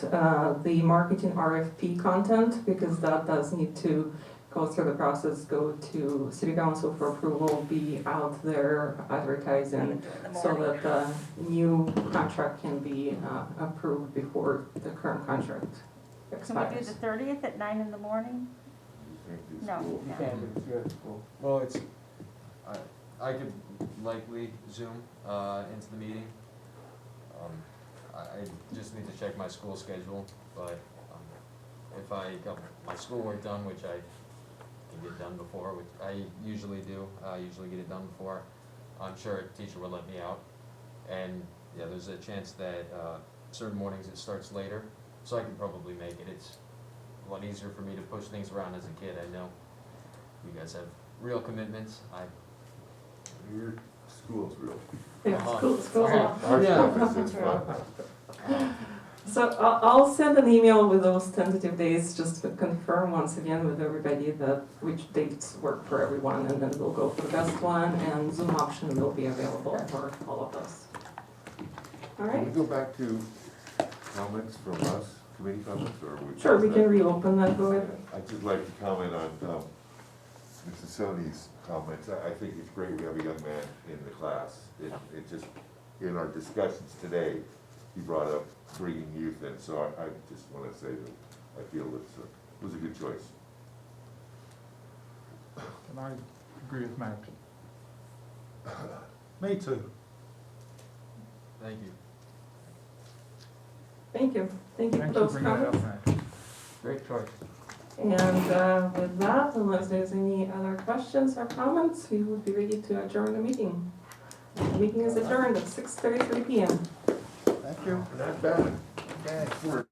the marketing RFP content, because that does need to go through the process, go to city council for approval, be out there advertising, so that the new contract can be approved before the current contract Can we do expires. the 30th at 9 in the morning? You can't do No. school. You can't do it at school. well, I could likely Zoom into the meeting. I just need to check my school schedule, but if I got my schoolwork done, which I can get done before, which I usually do, I usually get it done before, I'm sure a teacher will let me out. And yeah, there's a chance that certain mornings it starts later, so I can probably make it. It's a lot easier for me to push things around as a kid. I know you guys have real commitments. Your school's real. Yeah, school's Our Yeah. stuff is fun. So I'll send an email with those tentative dates, just to confirm once again with everybody that which dates work for everyone, and then we'll go for the best one, and Zoom option will be available for all of us. All Can right? we go back to comments from us, committee comments, or we? Sure, we can reopen that, go ahead. I'd just like to comment on Mrs. Sony's comments. I think it's great we have a young man in the class. It just, in our discussions today, he brought up bringing youth in, so I just want to say that I feel it was a good choice. And I agree with Max. Me too. Thank you. Thank you. Thank you for Thanks for those bringing that comments. up, Max. Great choice. And with that, unless there's any other questions or comments, we would be ready to adjourn the meeting. The meeting is adjourned at 6:33 PM. Thank you. Not bad. Okay.